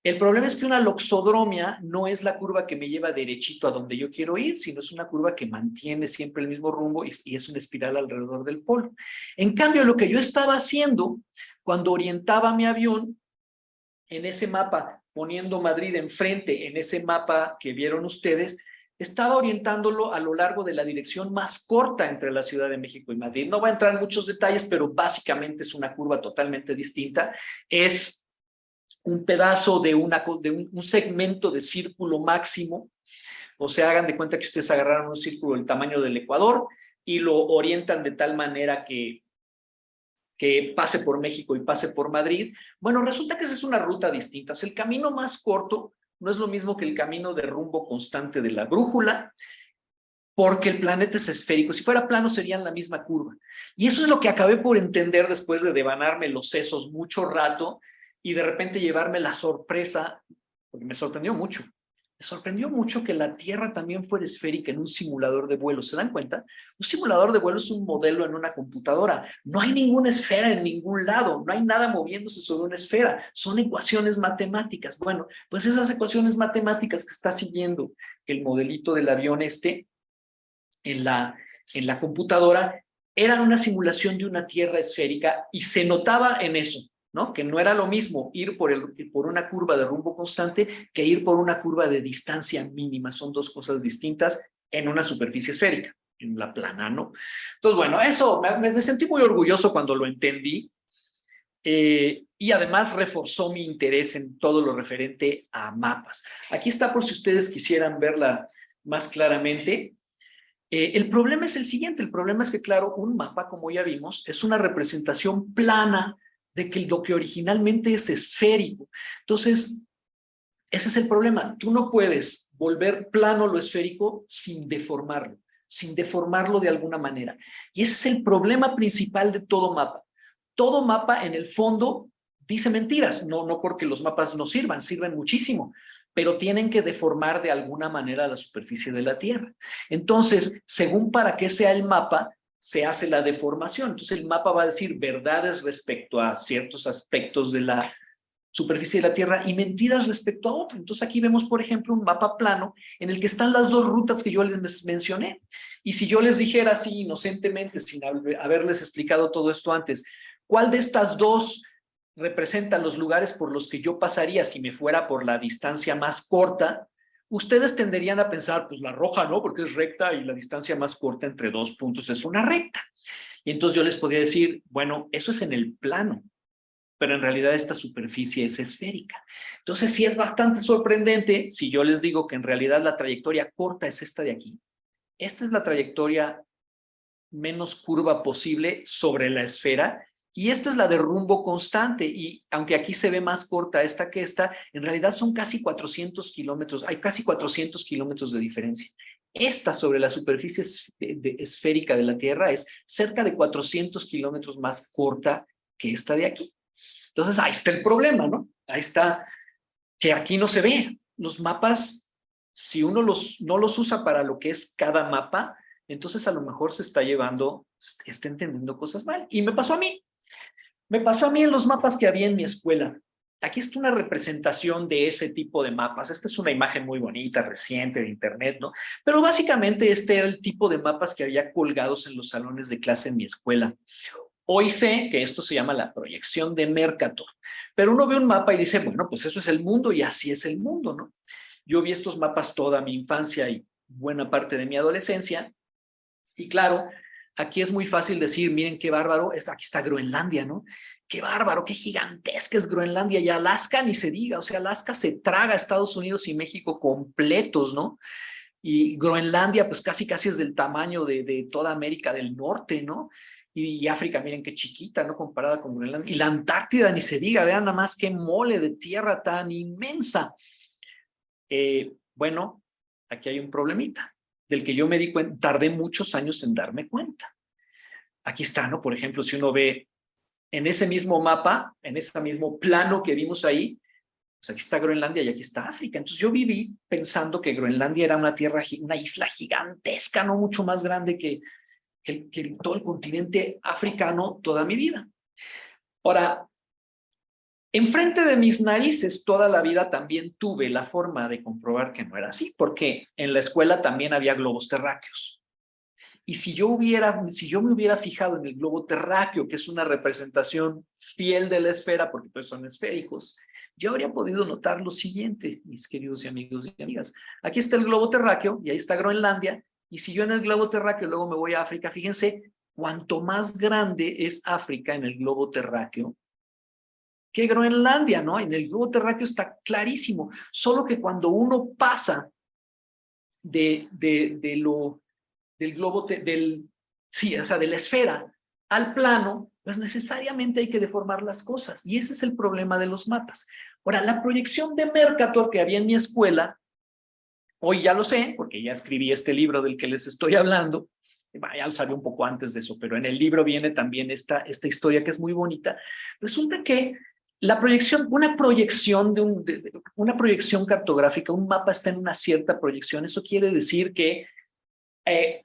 El problema es que una loxodromia no es la curva que me lleva derechito a donde yo quiero ir, sino es una curva que mantiene siempre el mismo rumbo y es una espiral alrededor del polo. En cambio, lo que yo estaba haciendo cuando orientaba mi avión en ese mapa, poniendo Madrid enfrente en ese mapa que vieron ustedes, estaba orientándolo a lo largo de la dirección más corta entre la Ciudad de México y Madrid. No voy a entrar en muchos detalles, pero básicamente es una curva totalmente distinta. Es un pedazo de un segmento de círculo máximo. O sea, hagan de cuenta que ustedes agarraron un círculo del tamaño del Ecuador y lo orientan de tal manera que pase por México y pase por Madrid. Bueno, resulta que esa es una ruta distinta. O sea, el camino más corto no es lo mismo que el camino de rumbo constante de la brújula, porque el planeta es esférico. Si fuera plano serían la misma curva. Y eso es lo que acabé por entender después de devanarme los sesos mucho rato y de repente llevarme la sorpresa, porque me sorprendió mucho. Me sorprendió mucho que la Tierra también fuera esférica en un simulador de vuelo. ¿Se dan cuenta? Un simulador de vuelo es un modelo en una computadora. No hay ninguna esfera en ningún lado. No hay nada moviéndose sobre una esfera. Son ecuaciones matemáticas. Bueno, pues esas ecuaciones matemáticas que está siguiendo el modelito del avión en la computadora eran una simulación de una Tierra esférica y se notaba en eso, ¿no? Que no era lo mismo ir por una curva de rumbo constante que ir por una curva de distancia mínima. Son dos cosas distintas en una superficie esférica, en la plana, ¿no? Entonces, bueno, eso me sentí muy orgulloso cuando lo entendí y además reforzó mi interés en todo lo referente a mapas. Aquí está por si ustedes quisieran ver más claramente. El problema es el siguiente, el problema es que, claro, un mapa, como ya vimos, es una representación plana de que lo que originalmente es esférico. Entonces, ese es el problema. Tú no puedes volver plano lo esférico sin deformarlo de alguna manera. Y ese es el problema principal de todo mapa. Todo mapa, en el fondo, dice mentiras. No porque los mapas no sirvan, sirven muchísimo, pero tienen que deformar de alguna manera la superficie de la Tierra. Entonces, según para qué sea el mapa, se hace la deformación. Entonces, el mapa va a decir verdades respecto a ciertos aspectos de la superficie de la Tierra y mentiras respecto a otro. Entonces aquí vemos, por ejemplo, un mapa plano en el que están las dos rutas que yo les mencioné. Y si yo les dijera así inocentemente, sin haberles explicado todo esto antes, ¿cuál de estas dos representa los lugares por los que yo pasaría si me fuera por la distancia más corta? Ustedes tenderían a pensar, pues la roja, ¿no? Porque es recta y la distancia más corta entre dos puntos es una recta. Y entonces yo les podría decir, bueno, eso es en el plano, pero en realidad esta superficie es esférica. Entonces sí es bastante sorprendente si yo les digo que en realidad la trayectoria corta es esta de aquí. Esta es la trayectoria menos curva posible sobre la esfera y esta es la de rumbo constante, y aunque aquí se ve más corta esta que esta, en realidad son casi 400 kilómetros, hay casi 400 kilómetros de diferencia. Esta sobre la superficie esférica de la Tierra es cerca de 400 kilómetros más corta que esta de aquí. Entonces, ahí está el problema, ¿no? Ahí está, que aquí no se ve. Los mapas, si uno no los usa para lo que es cada mapa, entonces a lo mejor se está entendiendo cosas mal. Y me pasó a mí. Me pasó a mí en los mapas que había en mi escuela. Aquí está una representación de ese tipo de mapas. Esta es una imagen muy bonita, reciente, de internet, ¿no? Pero básicamente este era el tipo de mapas que había colgados en los salones de clase en mi escuela. Hoy sé que esto se llama la proyección de Mercator, pero uno ve un mapa y dice, bueno, pues eso es el mundo y así es el mundo, ¿no? Yo vi estos mapas toda mi infancia y buena parte de mi adolescencia, y claro, aquí es muy fácil decir, miren qué bárbaro, aquí está Groenlandia, ¿no? Qué bárbaro, qué gigantesca es Groenlandia, y Alaska ni se diga, o sea, Alaska se traga a Estados Unidos y México completos, ¿no? Y Groenlandia, pues casi es del tamaño de toda América del Norte, ¿no? Y África, miren qué chiquita, ¿no? Comparada con Groenlandia. Y la Antártida, ni se diga, vean nada más qué mole de tierra tan inmensa. Bueno, aquí hay un problemita, del que yo me di cuenta, tardé muchos años en darme cuenta. Aquí está, ¿no? Por ejemplo, si uno ve en ese mismo mapa, en ese mismo plano que vimos ahí, pues aquí está Groenlandia y aquí está África. Entonces yo viví pensando que Groenlandia era una isla gigantesca, no mucho más grande que todo el continente africano toda mi vida. Ahora, enfrente de mis narices toda la vida también tuve la forma de comprobar que no era así, porque en la escuela también había globos terráqueos. Y si yo me hubiera fijado en el globo terráqueo, que es una representación fiel de la esfera, porque pues son esféricos, yo habría podido notar lo siguiente, mis queridos amigos y amigas. Aquí está el globo terráqueo y ahí está Groenlandia. Y si yo en el globo terráqueo luego me voy a África, fíjense, cuanto más grande es África en el globo terráqueo que Groenlandia, ¿no? En el globo terráqueo está clarísimo. Solo que cuando uno pasa del globo, sí, o sea, de la esfera al plano, pues necesariamente hay que deformar las cosas. Y ese es el problema de los mapas. Ahora, la proyección de Mercator que había en mi escuela, hoy ya lo sé, porque ya escribí este libro del que les estoy hablando, ya salió un poco antes de eso, pero en el libro viene también esta historia que es muy bonita. Resulta que una proyección cartográfica, un mapa está en una cierta proyección. Eso quiere decir que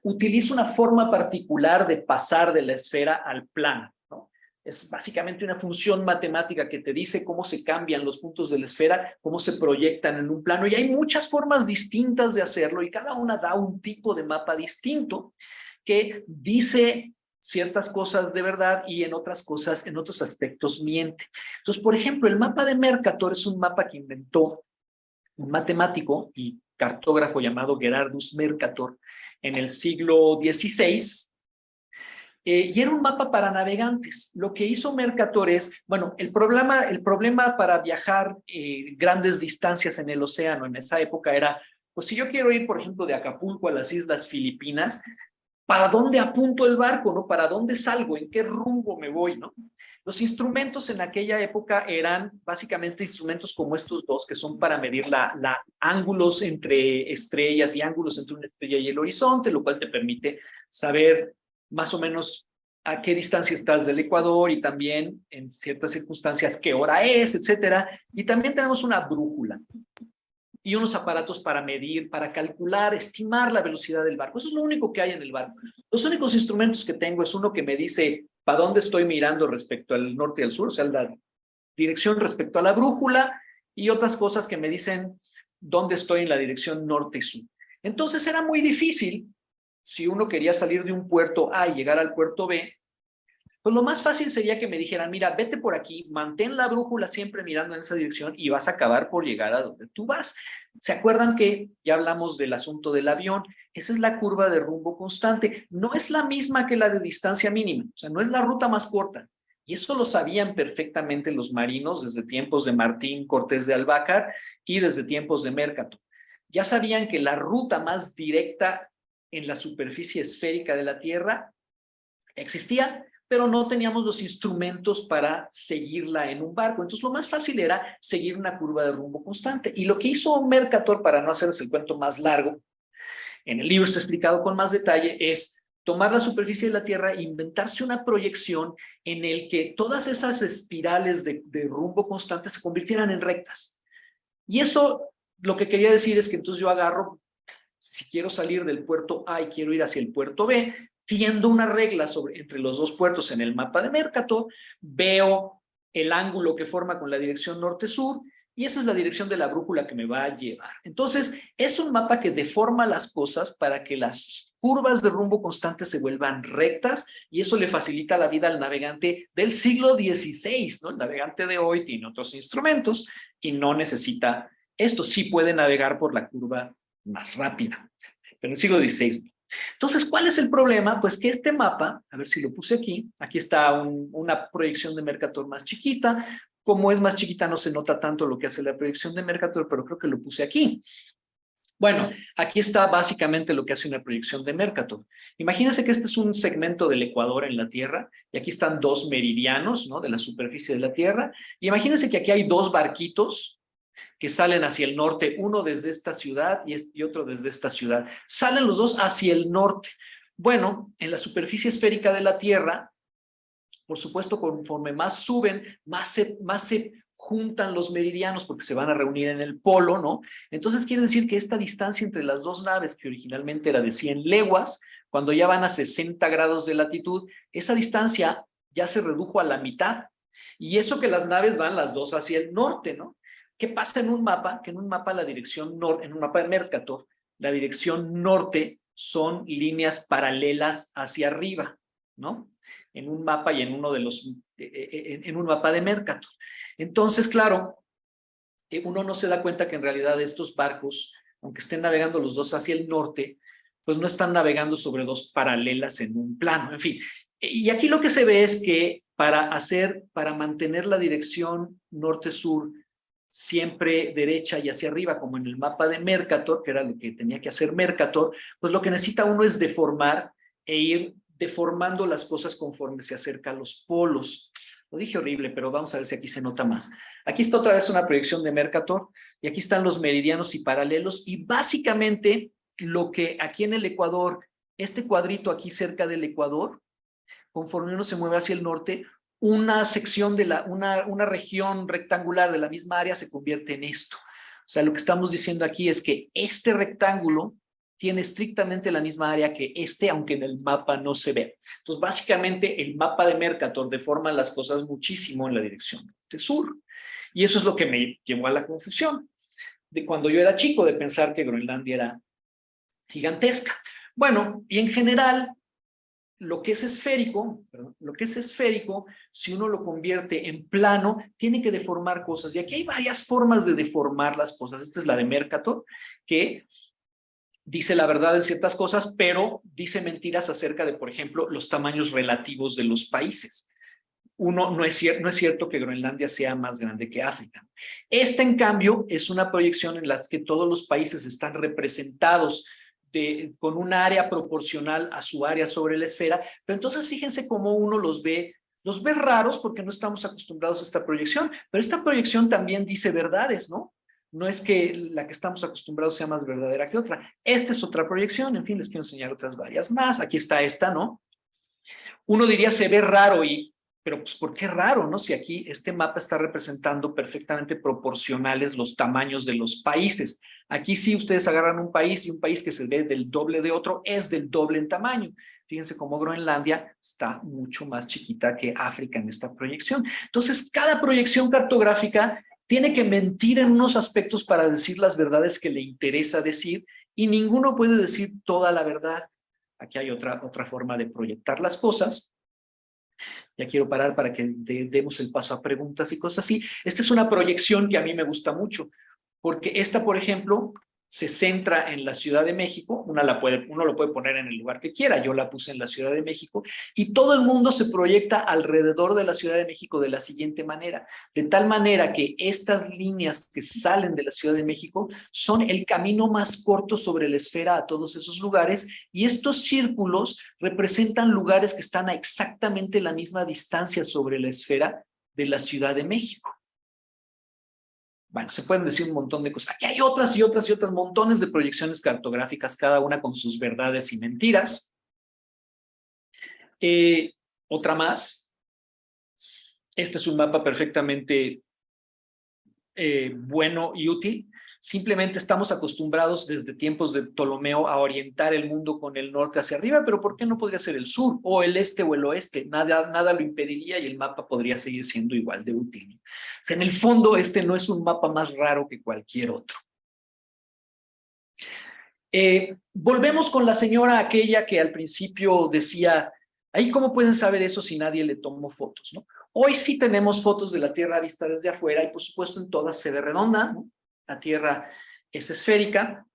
utiliza una forma particular de pasar de la esfera al plano, ¿no? Es básicamente una función matemática que te dice cómo se cambian los puntos de la esfera, cómo se proyectan en un plano, y hay muchas formas distintas de hacerlo y cada una da un tipo de mapa distinto que dice ciertas cosas de verdad y en otras aspectos miente. Entonces, por ejemplo, el mapa de Mercator es un mapa que inventó un matemático y cartógrafo llamado Gerardus Mercator en el siglo XVI, y era un mapa para navegantes. Lo que hizo Mercator es, bueno, el problema para viajar grandes distancias en el océano en esa época era Pues si yo quiero ir, por ejemplo, de Acapulco a las Islas Filipinas, ¿para dónde apunto el barco, no? ¿Para dónde salgo? ¿En qué rumbo me voy, no? Los instrumentos en aquella época eran básicamente instrumentos como estos dos, que son para medir ángulos entre estrellas y ángulos entre una estrella y el horizonte, lo cual te permite saber más o menos a qué distancia estás del ecuador y también en ciertas circunstancias qué hora es, etcétera. Y también tenemos una brújula y unos aparatos para medir, para calcular, estimar la velocidad del barco. Eso es lo único que hay en el barco. Los únicos instrumentos que tengo es uno que me dice para dónde estoy mirando respecto al norte y al sur, o sea, la dirección respecto a la brújula, y otras cosas que me dicen dónde estoy en la dirección norte y sur. Entonces era muy difícil, si uno quería salir de un puerto A y llegar al puerto B, pues lo más fácil sería que me dijeran, mira, vete por aquí, mantén la brújula siempre mirando en esa dirección y vas a acabar por llegar a donde tú vas. ¿Se acuerdan que ya hablamos del asunto del avión? Esa es la curva de rumbo constante. No es la misma que la de distancia mínima, o sea, no es la ruta más corta. Y eso lo sabían perfectamente los marinos desde tiempos de Martín Cortés de Albacar y desde tiempos de Mercator. Ya sabían que la ruta más directa en la superficie esférica de la Tierra existía, pero no teníamos los instrumentos para seguirla en un barco. Entonces, lo más fácil era seguir una curva de rumbo constante. Y lo que hizo Mercator, para no hacerles el cuento más largo, en el libro está explicado con más detalle, es tomar la superficie de la Tierra e inventarse una proyección en el que todas esas espirales de rumbo constante se convirtieran en rectas. Y eso, lo que quería decir es que entonces yo agarro, si quiero salir del puerto A y quiero ir hacia el puerto B, tiendo una regla entre los dos puertos en el mapa de Mercator, veo el ángulo que forma con la dirección norte-sur, y esa es la dirección de la brújula que me va a llevar. Entonces, es un mapa que deforma las cosas para que las curvas de rumbo constante se vuelvan rectas, y eso le facilita la vida al navegante del siglo XVI, ¿no? El navegante de hoy tiene otros instrumentos y no necesita esto. Sí puede navegar por la curva más rápida, pero en el siglo XVI. Entonces, ¿cuál es el problema? Pues que este mapa, a ver si lo puse aquí está una proyección de Mercator más chiquita. Como es más chiquita no se nota tanto lo que hace la proyección de Mercator, pero creo que lo puse aquí. Bueno, aquí está básicamente lo que hace una proyección de Mercator. Imagínense que este es un segmento del Ecuador en la Tierra, y aquí están dos meridianos, ¿no?, de la superficie de la Tierra. Y imagínense que aquí hay dos barquitos que salen hacia el norte, uno desde esta ciudad y otro desde esta ciudad. Salen los dos hacia el norte. Bueno, en la superficie esférica de la Tierra, por supuesto, conforme más suben, más se juntan los meridianos porque se van a reunir en el polo, ¿no? Entonces quiere decir que esta distancia entre las dos naves, que originalmente era de 100 leguas, cuando ya van a 60 grados de latitud, esa distancia ya se redujo a la mitad. Y eso que las naves van las dos hacia el norte, ¿no? ¿Qué pasa en un mapa? Que en un mapa la dirección norte, en un mapa de Mercator, la dirección norte son líneas paralelas hacia arriba, ¿no? En un mapa y en un mapa de Mercator. Entonces, claro, uno no se da cuenta que en realidad estos barcos, aunque estén navegando los dos hacia el norte, pues no están navegando sobre dos paralelas en un plano, en fin. Y aquí lo que se ve es que para mantener la dirección norte-sur siempre derecha y hacia arriba, como en el mapa de Mercator, que era lo que tenía que hacer Mercator, pues lo que necesita uno es deformar e ir deformando las cosas conforme se acerca a los polos. Lo dije horrible, pero vamos a ver si aquí se nota más. Aquí está otra vez una proyección de Mercator, y aquí están los meridianos y paralelos, y básicamente lo que aquí en el Ecuador, este cuadrito aquí cerca del Ecuador, conforme uno se mueve hacia el norte, una sección de una región rectangular de la misma área se convierte en esto. O sea, lo que estamos diciendo aquí es que este rectángulo tiene estrictamente la misma área que este, aunque en el mapa no se ve. Entonces, básicamente, el mapa de Mercator deforma las cosas muchísimo en la dirección norte-sur. Y eso es lo que me llevó a la confusión de cuando yo era chico, de pensar que Groenlandia era gigantesca. Bueno, y en general, lo que es esférico, si uno lo convierte en plano, tiene que deformar cosas. Y aquí hay varias formas de deformar las cosas. Esta es la de Mercator, que dice la verdad en ciertas cosas, pero dice mentiras acerca de, por ejemplo, los tamaños relativos de los países. no es cierto que Groenlandia sea más grande que África. Esta, en cambio, es una proyección en la que todos los países están representados con un área proporcional a su área sobre la esfera, pero entonces fíjense cómo uno los ve raros porque no estamos acostumbrados a esta proyección, pero esta proyección también dice verdades, ¿no? No es que la que estamos acostumbrados sea más verdadera que otra. Esta es otra proyección, en fin, les quiero enseñar otras varias más. Aquí está esta, ¿no? Uno diría se ve raro, pero pues ¿por qué raro, no? Si aquí este mapa está representando perfectamente proporcionales los tamaños de los países. Aquí sí ustedes agarran un país y un país que se ve del doble de otro es del doble en tamaño. Fíjense cómo Groenlandia está mucho más chiquita que África en esta proyección. Entonces, cada proyección cartográfica tiene que mentir en unos aspectos para decir las verdades que le interesa decir y ninguno puede decir toda la verdad. Aquí hay otra forma de proyectar las cosas. Ya quiero parar para que demos el paso a preguntas y cosas así. Esta es una proyección que a mí me gusta mucho, porque esta, por ejemplo, se centra en la Ciudad de México. Uno lo puede poner en el lugar que quiera. Yo la puse en la Ciudad de México y todo el mundo se proyecta alrededor de la Ciudad de México de la siguiente manera. De tal manera que estas líneas que salen de la Ciudad de México son el camino más corto sobre la esfera a todos esos lugares y estos círculos representan lugares que están a exactamente la misma distancia sobre la esfera de la Ciudad de México. Bueno, se pueden decir un montón de cosas. Aquí hay otras y otras y otras, montones de proyecciones cartográficas, cada una con sus verdades y mentiras. Otra más. Este es un mapa perfectamente bueno y útil. Simplemente estamos acostumbrados desde tiempos de Ptolomeo a orientar el mundo con el norte hacia arriba, pero ¿por qué no podría ser el sur o el este o el oeste? Nada lo impediría y el mapa podría seguir siendo igual de útil. O sea, en el fondo, este no es un mapa más raro que cualquier otro. Volvemos con la señora aquella que al principio decía, ¿ahí cómo pueden saber eso si nadie le tomó fotos, ¿no? Hoy sí tenemos fotos de la Tierra vista desde afuera y por supuesto en todas se ve redonda, ¿no? La Tierra es esférica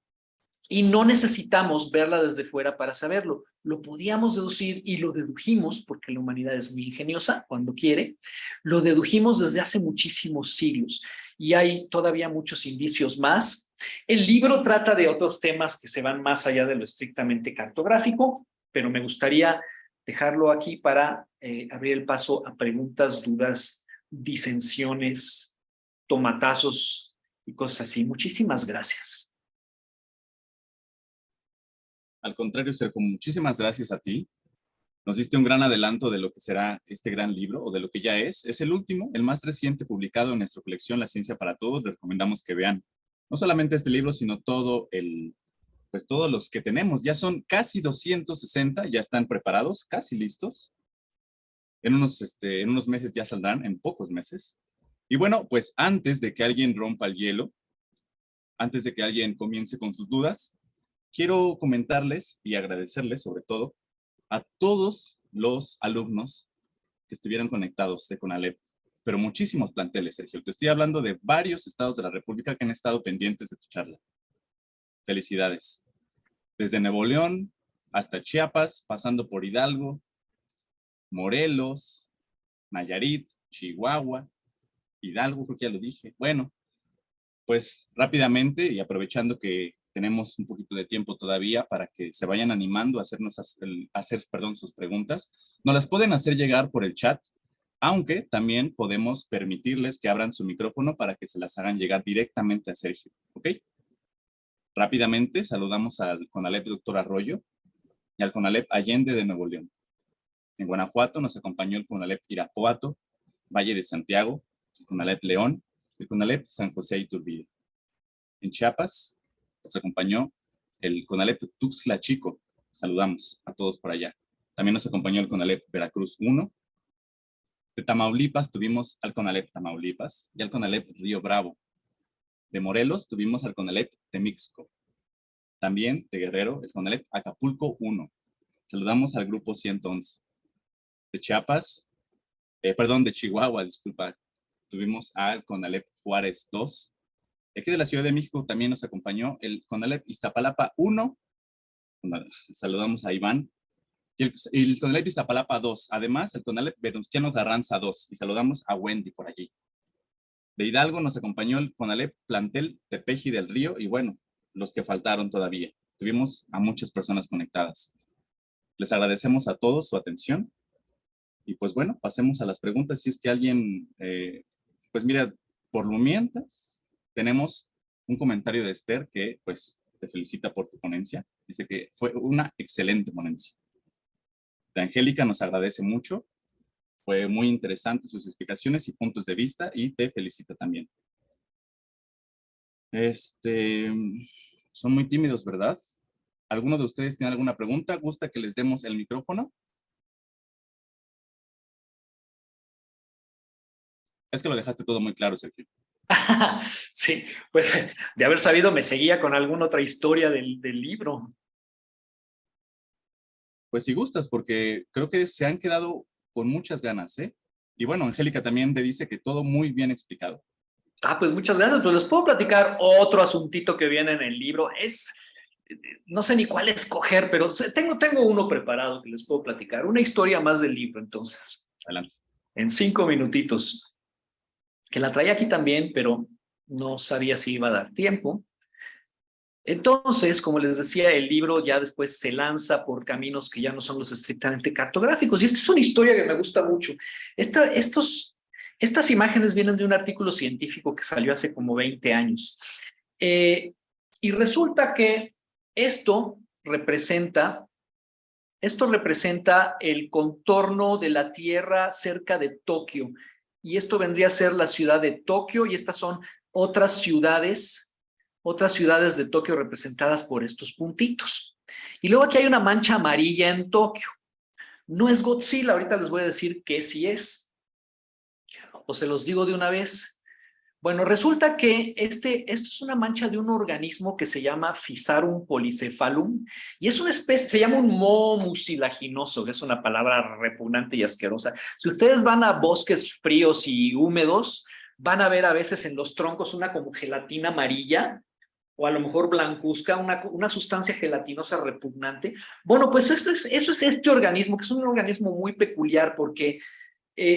y no necesitamos verla desde fuera para saberlo. Lo podíamos deducir y lo dedujimos, porque la humanidad es muy ingeniosa cuando quiere, lo dedujimos desde hace muchísimos siglos y hay todavía muchos indicios más. El libro trata de otros temas que se van más allá de lo estrictamente cartográfico, pero me gustaría dejarlo aquí para abrir el paso a preguntas, dudas, disensiones, tomatazos y cosas así. Muchísimas gracias. Al contrario, Sergio, muchísimas gracias a ti. Nos diste un gran adelanto de lo que será este gran libro, o de lo que ya es. Es el último, el más reciente publicado en nuestra colección La Ciencia para Todos. Les recomendamos que vean no solamente este libro, sino pues todos los que tenemos. Ya son casi 260, ya están preparados, casi listos. En unos meses ya saldrán, en pocos meses. Y bueno, pues antes de que alguien rompa el hielo, antes de que alguien comience con sus dudas, quiero comentarles y agradecerles sobre todo a todos los alumnos que estuvieron conectados de CONALEP, pero muchísimos planteles, Sergio. Te estoy hablando de varios estados de la República que han estado pendientes de tu charla. Felicidades. Desde Nuevo León hasta Chiapas, pasando por Hidalgo, Morelos, Nayarit, Chihuahua, Hidalgo, creo que ya lo dije. Bueno, pues rápidamente y aprovechando que tenemos un poquito de tiempo todavía para que se vayan animando a hacer sus preguntas, nos las pueden hacer llegar por el chat, aunque también podemos permitirles que abran su micrófono para que se las hagan llegar directamente a Sergio, ¿ok? Rápidamente saludamos al CONALEP Doctor Arroyo y al CONALEP Allende de Nuevo León. En Guanajuato nos acompañó el CONALEP Irapuato, Valle de Santiago, el CONALEP León, el CONALEP San José Iturbide. En Chiapas nos acompañó el CONALEP Tuxtla Chico. Saludamos a todos por allá. También nos acompañó el CONALEP Veracruz 1. De Tamaulipas tuvimos al CONALEP Tamaulipas y al CONALEP Río Bravo. De Morelos tuvimos al CONALEP Temixco. También de Guerrero, el CONALEP Acapulco 1. Saludamos al grupo 111. De Chiapas, de Chihuahua, disculpa, tuvimos al CONALEP Juárez 2. Aquí de la Ciudad de México también nos acompañó el CONALEP Iztapalapa 1. Saludamos a Iván. Y el CONALEP Iztapalapa 2. Además, el CONALEP Venustiano Carranza 2. Y saludamos a Wendy por allí. De Hidalgo nos acompañó el CONALEP Plantel Tepeji del Río y bueno, los que faltaron todavía. Tuvimos a muchas personas conectadas. Les agradecemos a todos su atención y pues bueno, pasemos a las preguntas. Si es que alguien, pues mira, por lo mientras, tenemos un comentario de Esther que pues te felicita por tu ponencia. Dice que fue una excelente ponencia. De Angélica nos agradece mucho. Fue muy interesante sus explicaciones y puntos de vista y te felicita también. Son muy tímidos, ¿verdad? ¿Alguno de ustedes tiene alguna pregunta? ¿Gusta que les demos el micrófono? Es que lo dejaste todo muy claro, Sergio. Sí, pues de haber sabido me seguía con alguna otra historia del libro. Pues si gustas, porque creo que se han quedado con muchas ganas, ¿eh? Y bueno, Angélica también te dice que todo muy bien explicado. Pues muchas gracias. Pues les puedo platicar otro asuntito que viene en el libro. No sé ni cuál escoger, pero tengo uno preparado que les puedo platicar. Una historia más del libro, entonces. Adelante. En 5 minutitos. Que la traía aquí también, pero no sabía si iba a dar tiempo. Entonces, como les decía, el libro ya después se lanza por caminos que ya no son los estrictamente cartográficos. Y esta es una historia que me gusta mucho. Estas imágenes vienen de un artículo científico que salió hace como 20 años. Y resulta que esto representa el contorno de la Tierra cerca de Tokio. Y esto vendría a ser la ciudad de Tokio, y estas son otras ciudades de Tokio representadas por estos puntitos. Y luego aquí hay una mancha amarilla en Tokio. No es Godzilla, ahorita les voy a decir qué sí es. O se los digo de una vez. Bueno, resulta que esto es una mancha de un organismo que se llama Physarum polycephalum, y es una especie, se llama un moho mucilaginoso, que es una palabra repugnante y asquerosa. Si ustedes van a bosques fríos y húmedos, van a ver a veces en los troncos una como gelatina amarilla, o a lo mejor blancuzca, una sustancia gelatinosa repugnante. Bueno, pues eso es este organismo, que es un organismo muy peculiar, porque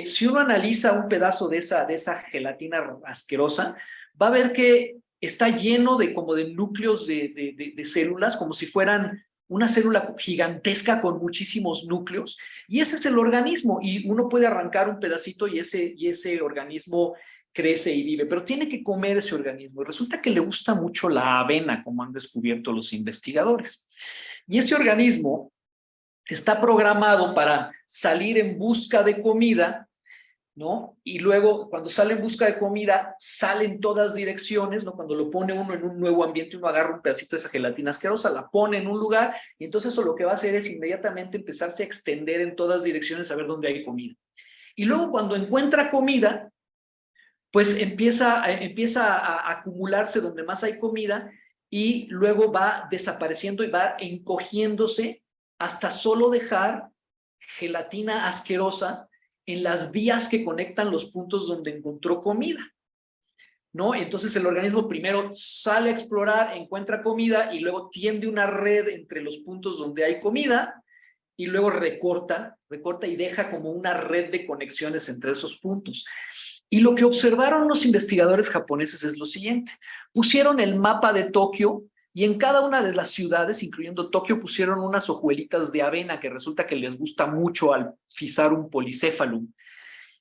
si uno analiza un pedazo de esa gelatina asquerosa, va a ver que está lleno como de núcleos de células, como si fueran una célula gigantesca con muchísimos núcleos, y ese es el organismo, y uno puede arrancar un pedacito y ese organismo crece y vive, pero tiene que comer ese organismo. Y resulta que le gusta mucho la avena, como han descubierto los investigadores. Y ese organismo está programado para salir en busca de comida, ¿no? Y luego, cuando sale en busca de comida, sale en todas direcciones, ¿no? Cuando lo pone uno en un nuevo ambiente, uno agarra un pedacito de esa gelatina asquerosa, la pone en un lugar, y entonces eso lo que va a hacer es inmediatamente empezarse a extender en todas direcciones a ver dónde hay comida. Y luego, cuando encuentra comida, pues empieza a acumularse donde más hay comida, y luego va desapareciendo y va encogiéndose hasta solo dejar gelatina asquerosa en las vías que conectan los puntos donde encontró comida, ¿no? Entonces el organismo primero sale a explorar, encuentra comida, y luego tiende una red entre los puntos donde hay comida, y luego recorta y deja como una red de conexiones entre esos puntos. Y lo que observaron los investigadores japoneses es lo siguiente: pusieron el mapa de Tokio, y en cada una de las ciudades, incluyendo Tokio, pusieron unas hojuelitas de avena que resulta que les gusta mucho al Physarum polycephalum.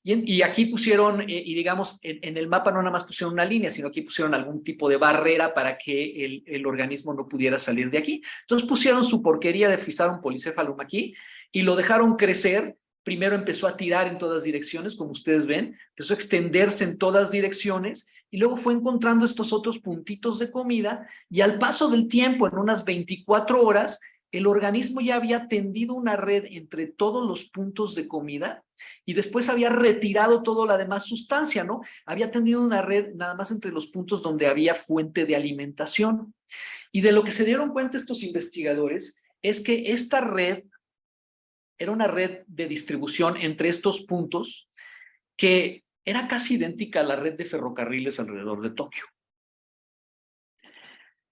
Y aquí pusieron, y digamos, en el mapa no nada más pusieron una línea, sino aquí pusieron algún tipo de barrera para que el organismo no pudiera salir de aquí. Entonces pusieron su porquería de Physarum polycephalum aquí y lo dejaron crecer. Primero empezó a tirar en todas direcciones, como ustedes ven, empezó a extenderse en todas direcciones, y luego fue encontrando estos otros puntitos de comida, y al paso del tiempo, en unas 24 horas, el organismo ya había tendido una red entre todos los puntos de comida, y después había retirado toda la demás sustancia, ¿no? Había tendido una red nada más entre los puntos donde había fuente de alimentación. Y de lo que se dieron cuenta estos investigadores es que esta red era una red de distribución entre estos puntos que era casi idéntica a la red de ferrocarriles alrededor de Tokio.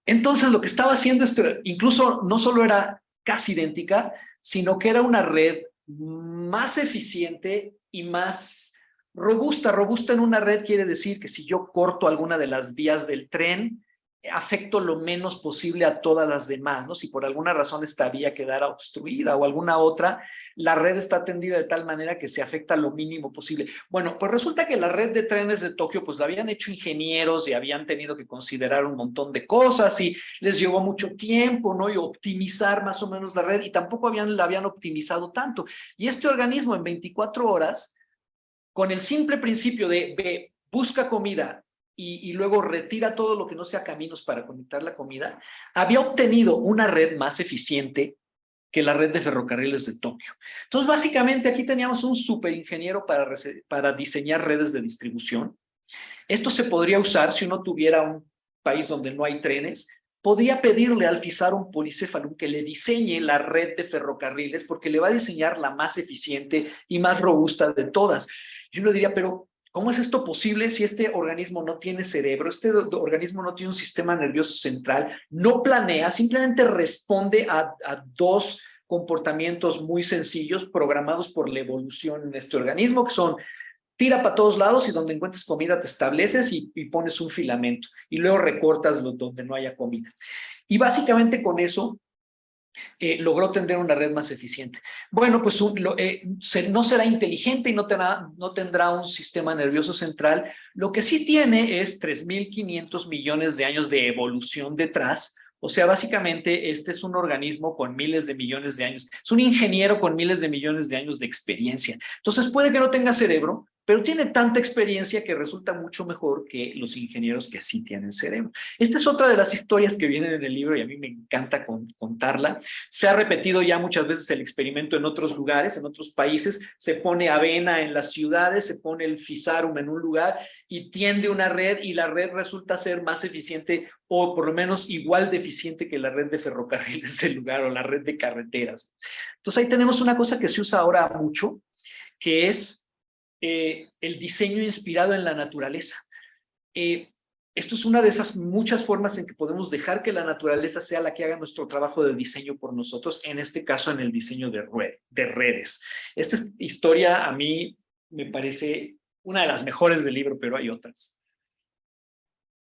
Entonces lo que estaba haciendo esto, incluso no solo era casi idéntica, sino que era una red más eficiente y más robusta. Robusta en una red quiere decir que si yo corto alguna de las vías del tren, afecto lo menos posible a todas las demás, ¿no? Si por alguna razón esta vía quedara obstruida o alguna otra, la red está tendida de tal manera que se afecta lo mínimo posible. Bueno, pues resulta que la red de trenes de Tokio, pues la habían hecho ingenieros y habían tenido que considerar un montón de cosas y les llevó mucho tiempo, ¿no? Y optimizar más o menos la red y tampoco la habían optimizado tanto. Y este organismo en 24 horas, con el simple principio de busca comida, y luego retira todo lo que no sea caminos para conectar la comida, había obtenido una red más eficiente que la red de ferrocarriles de Tokio. Entonces, básicamente, aquí teníamos un superingeniero para diseñar redes de distribución. Esto se podría usar si uno tuviera un país donde no hay trenes. Podría pedirle al Fisarum Policephalum que le diseñe la red de ferrocarriles porque le va a diseñar la más eficiente y más robusta de todas. Yo le diría, pero ¿cómo es esto posible si este organismo no tiene cerebro, este organismo no tiene un sistema nervioso central, no planea, simplemente responde a dos comportamientos muy sencillos programados por la evolución en este organismo, que son tira para todos lados y donde encuentres comida te estableces y pones un filamento y luego recortas donde no haya comida. Y básicamente con eso logró tener una red más eficiente. Bueno, pues no será inteligente y no tendrá un sistema nervioso central. Lo que sí tiene es 3.500 millones de años de evolución detrás. O sea, básicamente este es un organismo con miles de millones de años. Es un ingeniero con miles de millones de años de experiencia. Entonces puede que no tenga cerebro, pero tiene tanta experiencia que resulta mucho mejor que los ingenieros que sí tienen cerebro. Esta es otra de las historias que vienen en el libro y a mí me encanta contarla. Se ha repetido ya muchas veces el experimento en otros lugares, en otros países. Se pone avena en las ciudades, se pone el Fisarum en un lugar y tiende una red y la red resulta ser más eficiente o por lo menos igual de eficiente que la red de ferrocarriles del lugar o la red de carreteras. Entonces ahí tenemos una cosa que se usa ahora mucho, que es el diseño inspirado en la naturaleza. Esto es una de esas muchas formas en que podemos dejar que la naturaleza sea la que haga nuestro trabajo de diseño por nosotros, en este caso en el diseño de redes. Esta historia a mí me parece una de las mejores del libro, pero hay otras.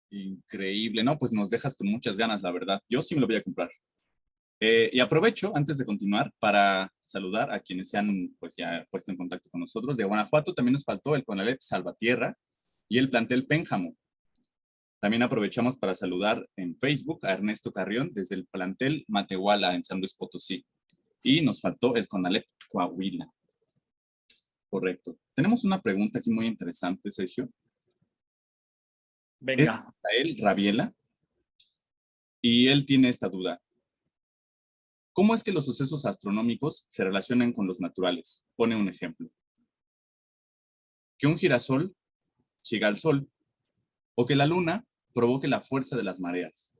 Increíble, ¿no? Pues nos dejas con muchas ganas, la verdad. Yo sí me lo voy a comprar. Y aprovecho, antes de continuar, para saludar a quienes se han pues, ya puesto en contacto con nosotros. De Guanajuato también nos faltó el CONALEP Salvatierra y el plantel Pénjamo. También aprovechamos para saludar en Facebook a Ernesto Carrión desde el plantel Matehuala en San Luis Potosí. Y nos faltó el CONALEP Coahuila. Correcto. Tenemos una pregunta aquí muy interesante, Sergio. Venga. Es Rafael Rabiela y él tiene esta duda. ¿Cómo es que los sucesos astronómicos se relacionan con los naturales? Pone un ejemplo. Que un girasol siga al sol o que la luna provoque la fuerza de las mareas.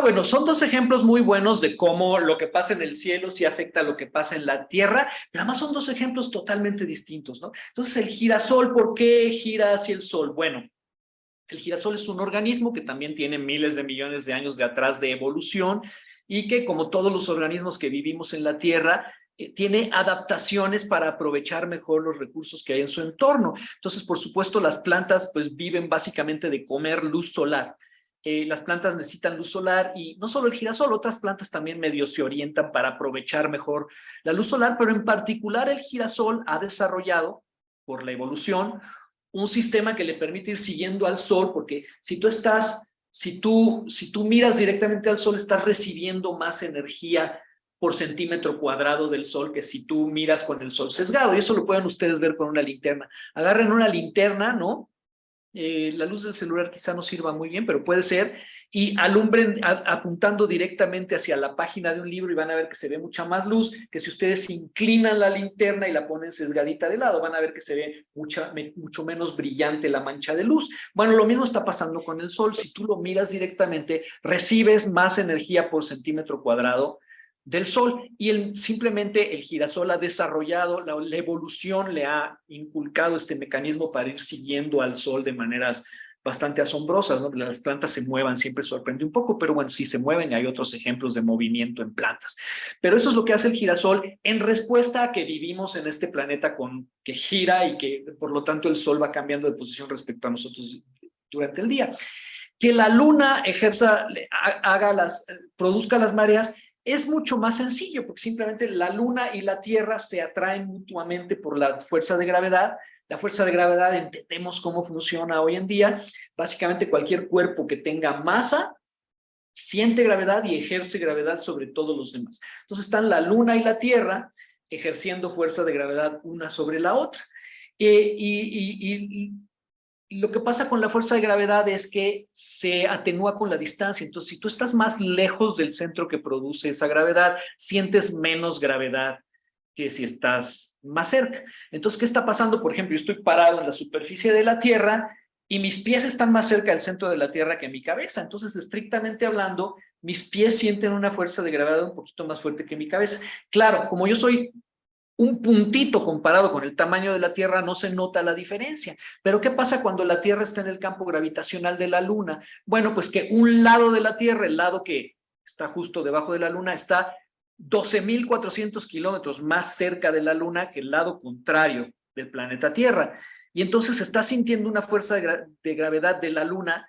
Bueno, son dos ejemplos muy buenos de cómo lo que pasa en el cielo sí afecta a lo que pasa en la tierra, pero además son dos ejemplos totalmente distintos, ¿no? Entonces, el girasol, ¿por qué gira hacia el sol? Bueno, el girasol es un organismo que también tiene miles de millones de años de atrás de evolución y que, como todos los organismos que vivimos en la Tierra, tiene adaptaciones para aprovechar mejor los recursos que hay en su entorno. Entonces, por supuesto, las plantas pues viven básicamente de comer luz solar. Las plantas necesitan luz solar y no solo el girasol, otras plantas también medio se orientan para aprovechar mejor la luz solar, pero en particular el girasol ha desarrollado, por la evolución, un sistema que le permite ir siguiendo al sol, porque si tú miras directamente al sol, estás recibiendo más energía por centímetro cuadrado del sol que si tú miras con el sol sesgado, y eso lo pueden ustedes ver con una linterna. Agarren una linterna, ¿no? La luz del celular quizá no sirva muy bien, pero puede ser, y alumbren apuntando directamente hacia la página de un libro y van a ver que se ve mucha más luz, que si ustedes inclinan la linterna y la ponen sesgadita de lado, van a ver que se ve mucho menos brillante la mancha de luz. Bueno, lo mismo está pasando con el sol. Si tú lo miras directamente, recibes más energía por centímetro cuadrado del sol y simplemente el girasol ha desarrollado, la evolución le ha inculcado este mecanismo para ir siguiendo al sol de maneras bastante asombrosas, ¿no? Las plantas se muevan, siempre sorprende un poco, pero bueno, sí se mueven y hay otros ejemplos de movimiento en plantas. Pero eso es lo que hace el girasol en respuesta a que vivimos en este planeta que gira y que por lo tanto el sol va cambiando de posición respecto a nosotros durante el día. Que la luna produzca las mareas es mucho más sencillo, porque simplemente la luna y la tierra se atraen mutuamente por la fuerza de gravedad. La fuerza de gravedad entendemos cómo funciona hoy en día. Básicamente cualquier cuerpo que tenga masa siente gravedad y ejerce gravedad sobre todos los demás. Entonces están la luna y la tierra ejerciendo fuerza de gravedad una sobre la otra. Y lo que pasa con la fuerza de gravedad es que se atenúa con la distancia. Entonces, si tú estás más lejos del centro que produce esa gravedad, sientes menos gravedad que si estás más cerca. Entonces, ¿qué está pasando? Por ejemplo, yo estoy parado en la superficie de la Tierra y mis pies están más cerca del centro de la Tierra que mi cabeza. Entonces, estrictamente hablando, mis pies sienten una fuerza de gravedad un poquito más fuerte que mi cabeza. Claro, como yo soy un puntito comparado con el tamaño de la Tierra, no se nota la diferencia. Pero ¿qué pasa cuando la Tierra está en el campo gravitacional de la Luna? Bueno, pues que un lado de la Tierra, el lado que está justo debajo de la Luna, está 12.400 kilómetros más cerca de la Luna que el lado contrario del planeta Tierra. Y entonces está sintiendo una fuerza de gravedad de la Luna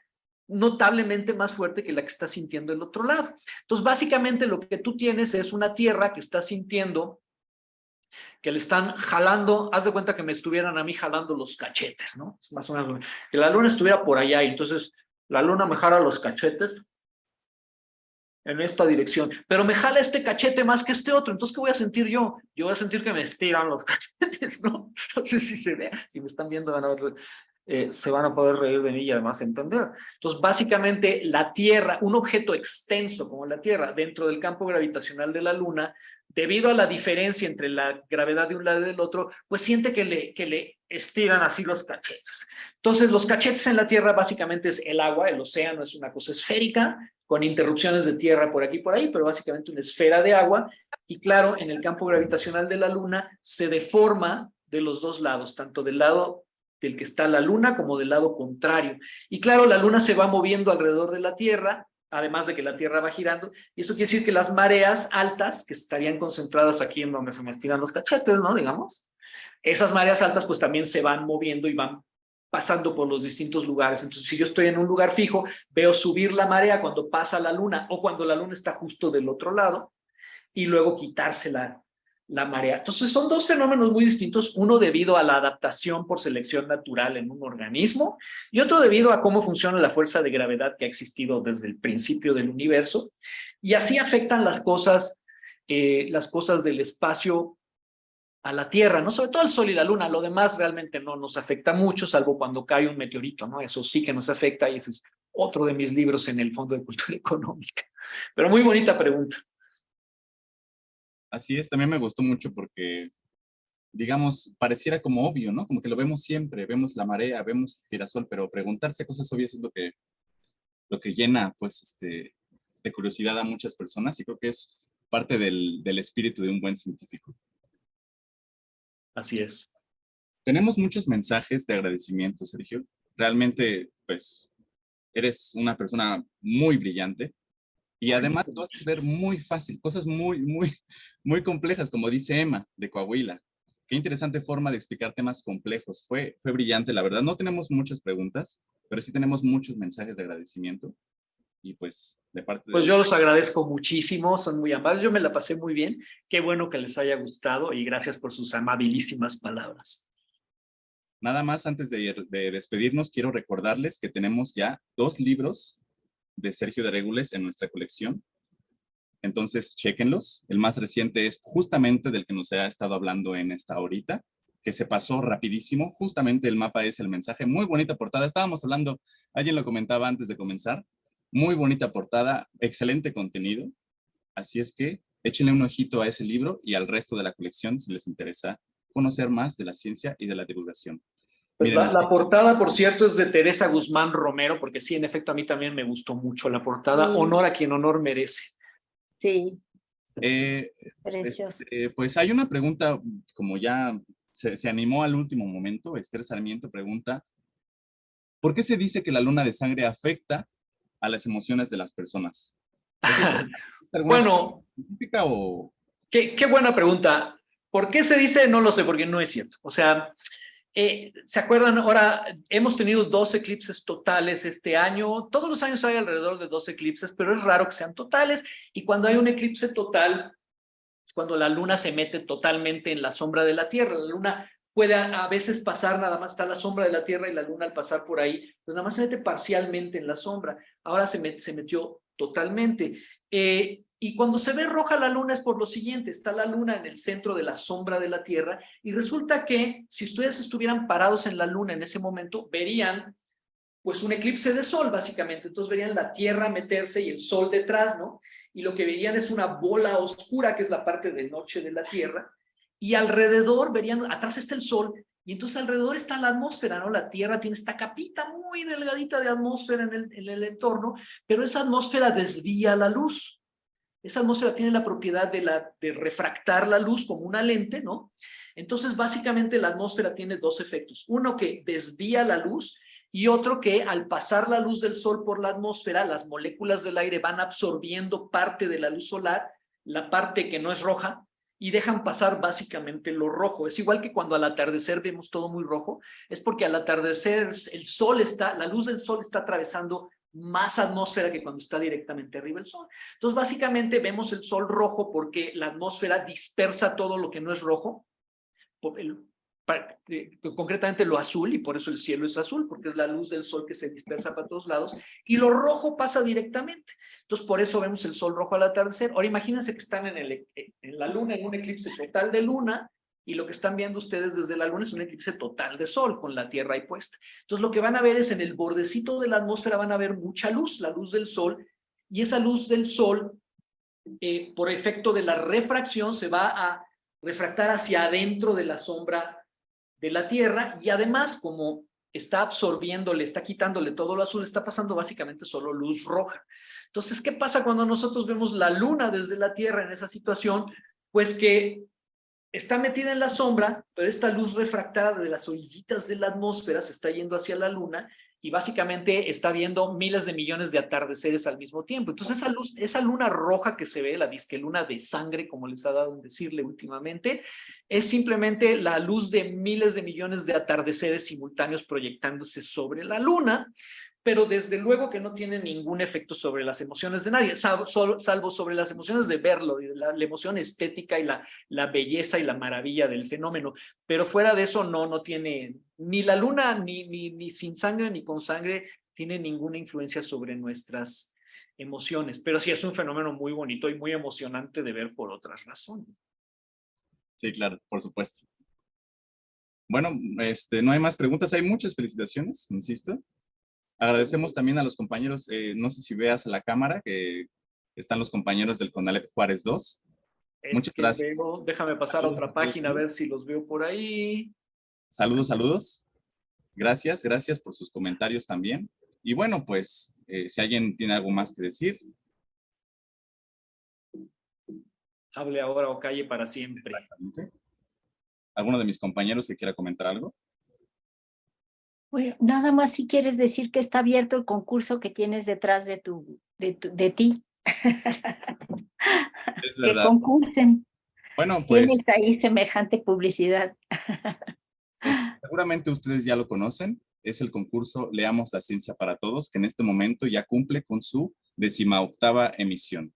notablemente más fuerte que la que está sintiendo el otro lado. Entonces, básicamente lo que tú tienes es una Tierra que está sintiendo que le están jalando, haz de cuenta que me estuvieran a mí jalando los cachetes, ¿no? Es más o menos que la luna estuviera por allá y entonces la luna me jala los cachetes en esta dirección, pero me jala este cachete más que este otro, entonces ¿qué voy a sentir yo? Yo voy a sentir que me estiran los cachetes, ¿no? No sé si se ve, si me están viendo se van a poder reír de mí y además entender. Entonces, básicamente, la Tierra, un objeto extenso como la Tierra, dentro del campo gravitacional de la Luna, debido a la diferencia entre la gravedad de un lado y del otro, pues siente que le estiran así los cachetes. Entonces, los cachetes en la Tierra básicamente es el agua, el océano es una cosa esférica, con interrupciones de tierra por aquí y por ahí, pero básicamente una esfera de agua. Y claro, en el campo gravitacional de la Luna se deforma de los dos lados, tanto del lado del que está la Luna como del lado contrario. Y claro, la Luna se va moviendo alrededor de la Tierra, además de que la Tierra va girando, y eso quiere decir que las mareas altas, que estarían concentradas aquí en donde se me estiran los cachetes, ¿no? Digamos, esas mareas altas pues también se van moviendo y van pasando por los distintos lugares. Entonces, si yo estoy en un lugar fijo, veo subir la marea cuando pasa la luna o cuando la luna está justo del otro lado y luego quitarse la marea. Entonces, son dos fenómenos muy distintos, uno debido a la adaptación por selección natural en un organismo y otro debido a cómo funciona la fuerza de gravedad que ha existido desde el principio del universo. Y así afectan las cosas del espacio a la Tierra, ¿no? Sobre todo el Sol y la Luna. Lo demás realmente no nos afecta mucho, salvo cuando cae un meteorito, ¿no? Eso sí que nos afecta y ese es otro de mis libros en el Fondo de Cultura Económica. Pero muy bonita pregunta. Así es, también me gustó mucho porque, digamos, pareciera como obvio, ¿no? Como que lo vemos siempre, vemos la marea, vemos el girasol, pero preguntarse cosas obvias es lo que llena, pues, de curiosidad a muchas personas y creo que es parte del espíritu de un buen científico. Así es. Tenemos muchos mensajes de agradecimiento, Sergio. Realmente, pues, eres una persona muy brillante y además lo haces ver muy fácil, cosas muy complejas, como dice Emma de Coahuila. Qué interesante forma de explicar temas complejos. Fue brillante, la verdad. No tenemos muchas preguntas, pero sí tenemos muchos mensajes de agradecimiento y pues de parte Pues del... yo los agradezco muchísimo, son muy amables, yo me la pasé muy bien, qué bueno que les haya gustado y gracias por sus amabilísimas palabras. Nada más antes de despedirnos, quiero recordarles que tenemos ya 2 libros de Sergio de Régules en nuestra colección. Entonces, chéquenlos. El más reciente es justamente del que nos ha estado hablando en esta horita, que se pasó rapidísimo. Justamente el mapa es el mensaje. Muy bonita portada. Estábamos hablando, alguien lo comentaba antes de comenzar. Muy bonita portada, excelente contenido. Así es que échenle un ojito a ese libro y al resto de la colección si les interesa conocer más de la ciencia y de la divulgación. Pues Miren, la portada, por cierto, es de Teresa Guzmán Romero, porque sí, en efecto, a mí también me gustó mucho la portada. Sí, Honor a quien honor merece. sí, eh, precioso. pues hay una pregunta, como ya se animó al último momento, Esther Sarmiento pregunta, ¿Por qué se dice que la luna de sangre afecta a las emociones de las personas? ¿Existe alguna Bueno, científica o...? qué buena pregunta. ¿Por qué se dice? No lo sé, porque no es cierto. O sea, ¿se acuerdan? Ahora hemos tenido 2 eclipses totales este año. Todos los años hay alrededor de 2 eclipses, pero es raro que sean totales. Y cuando hay un eclipse total, es cuando la luna se mete totalmente en la sombra de la Tierra. La luna puede a veces pasar, nada más está la sombra de la Tierra y la luna al pasar por ahí, pues nada más se mete parcialmente en la sombra. Ahora se metió totalmente. Y cuando se ve roja la luna es por lo siguiente, está la luna en el centro de la sombra de la Tierra y resulta que si ustedes estuvieran parados en la luna en ese momento, verían pues un eclipse de sol básicamente, entonces verían la Tierra meterse y el sol detrás, ¿no? Y lo que verían es una bola oscura que es la parte de noche de la Tierra y alrededor verían, atrás está el sol y entonces alrededor está la atmósfera, ¿no? La Tierra tiene esta capita muy delgadita de atmósfera en el entorno, pero esa atmósfera desvía la luz. Esa atmósfera tiene la propiedad de refractar la luz como una lente, ¿no? Entonces, básicamente la atmósfera tiene 2 efectos. Uno que desvía la luz y otro que al pasar la luz del sol por la atmósfera, las moléculas del aire van absorbiendo parte de la luz solar, la parte que no es roja, y dejan pasar básicamente lo rojo. Es igual que cuando al atardecer vemos todo muy rojo, es porque al atardecer la luz del sol está atravesando más atmósfera que cuando está directamente arriba el sol. Entonces, básicamente vemos el sol rojo porque la atmósfera dispersa todo lo que no es rojo, concretamente lo azul, y por eso el cielo es azul, porque es la luz del sol que se dispersa para todos lados, y lo rojo pasa directamente. Entonces, por eso vemos el sol rojo al atardecer. Ahora, imagínense que están en la luna, en un eclipse total de luna, y lo que están viendo ustedes desde la luna es un eclipse total de sol, con la Tierra ahí puesta. Entonces, lo que van a ver es en el bordecito de la atmósfera van a ver mucha luz, la luz del sol, y esa luz del sol, por efecto de la refracción, se va a refractar hacia adentro de la sombra de la Tierra y además como está absorbiéndole, está quitándole todo lo azul, está pasando básicamente solo luz roja. Entonces, ¿qué pasa cuando nosotros vemos la luna desde la Tierra en esa situación? Pues que está metida en la sombra, pero esta luz refractada de las orillitas de la atmósfera se está yendo hacia la luna y básicamente está viendo miles de millones de atardeceres al mismo tiempo. Entonces esa luz, esa luna roja que se ve, la disque luna de sangre, como les ha dado en decirle últimamente, es simplemente la luz de miles de millones de atardeceres simultáneos proyectándose sobre la luna, pero desde luego que no tiene ningún efecto sobre las emociones de nadie, salvo sobre las emociones de verlo, la emoción estética y la belleza y la maravilla del fenómeno. Pero fuera de eso no tiene, ni la luna, ni sin sangre, ni con sangre, tiene ninguna influencia sobre nuestras emociones. Pero sí es un fenómeno muy bonito y muy emocionante de ver por otras razones. Sí, claro, por supuesto. Bueno, no hay más preguntas. Hay muchas felicitaciones, insisto. Agradecemos también a los compañeros, no sé si veas a la cámara, que están los compañeros del CONALEP Juárez 2. Muchas gracias. Déjame pasar a otra página a ver si los veo por ahí. Saludos, saludos. Gracias, gracias por sus comentarios también. Y bueno, pues, si alguien tiene algo más que decir. Hable ahora o calle para siempre. Exactamente. ¿Alguno de mis compañeros que quiera comentar algo? Bueno, nada más si quieres decir que está abierto el concurso que tienes detrás de ti. Es Que verdad. concursen. Bueno, pues, Tienes ahí semejante publicidad. seguramente ustedes ya lo conocen. Es el concurso Leamos la Ciencia para Todos, que en este momento ya cumple con su 18ª emisión.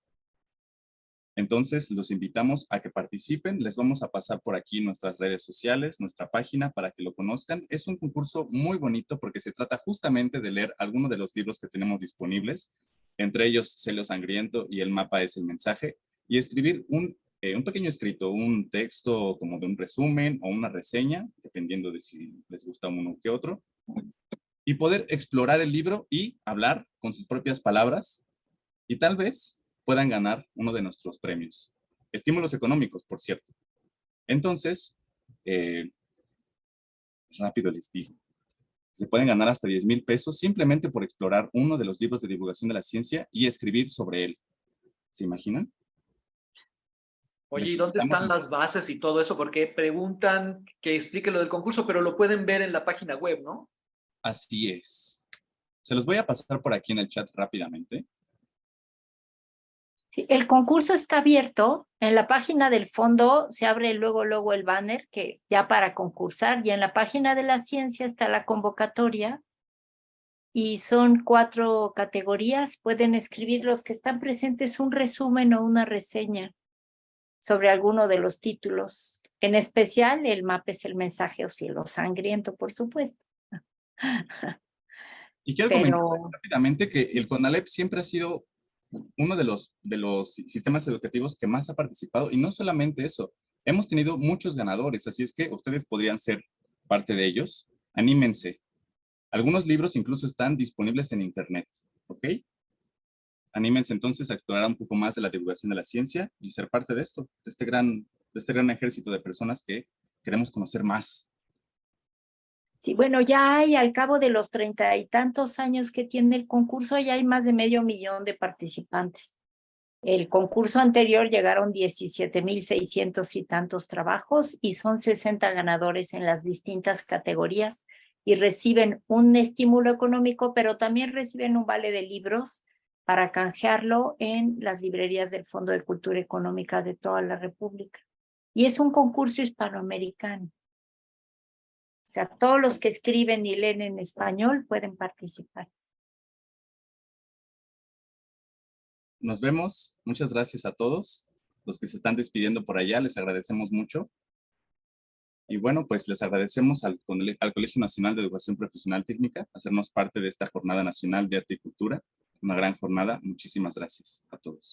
Entonces, los invitamos a que participen. Les vamos a pasar por aquí nuestras redes sociales, nuestra página para que lo conozcan. Es un concurso muy bonito porque se trata justamente de leer algunos de los libros que tenemos disponibles, entre ellos Celio Sangriento y El Mapa es el Mensaje, y escribir un pequeño escrito, un texto como de un resumen o una reseña, dependiendo de si les gusta uno que otro, y poder explorar el libro y hablar con sus propias palabras y tal vez puedan ganar uno de nuestros premios. Estímulos económicos, por cierto. Entonces, rápido les digo, se pueden ganar hasta 10,000 pesos simplemente por explorar uno de los libros de divulgación de la ciencia y escribir sobre él. ¿Se imaginan? Oye, ¿y dónde están las bases y todo eso? Porque preguntan que explique lo del concurso, pero lo pueden ver en la página web, ¿no? Así es. Se los voy a pasar por aquí en el chat rápidamente. Sí, el concurso está abierto. En la página del fondo se abre luego el banner que ya para concursar, y en la página de la ciencia está la convocatoria y son 4 categorías. Pueden escribir los que están presentes un resumen o una reseña sobre alguno de los títulos. En especial, el MAP es el mensaje o cielo sangriento, por supuesto. Y quiero comentarles rápidamente que el CONALEP siempre ha sido uno de los sistemas educativos que más ha participado, y no solamente eso, hemos tenido muchos ganadores, así es que ustedes podrían ser parte de ellos. Anímense. Algunos libros incluso están disponibles en internet, ¿ok? Anímense entonces a explorar un poco más de la divulgación de la ciencia y ser parte de esto, de este gran ejército de personas que queremos conocer más. Sí, bueno, ya hay, al cabo de los 30 y tantos años que tiene el concurso, ya hay más de 500,000 de participantes. El concurso anterior llegaron 17,600 y tantos trabajos y son 60 ganadores en las distintas categorías y reciben un estímulo económico, pero también reciben un vale de libros para canjearlo en las librerías del Fondo de Cultura Económica de toda la República. Y es un concurso hispanoamericano. O sea, todos los que escriben y leen en español pueden participar. Nos vemos. Muchas gracias a todos. Los que se están despidiendo por allá, les agradecemos mucho. Y bueno, pues les agradecemos al Colegio Nacional de Educación Profesional Técnica hacernos parte de esta Jornada Nacional de Arte y Cultura. Una gran jornada. Muchísimas gracias a todos.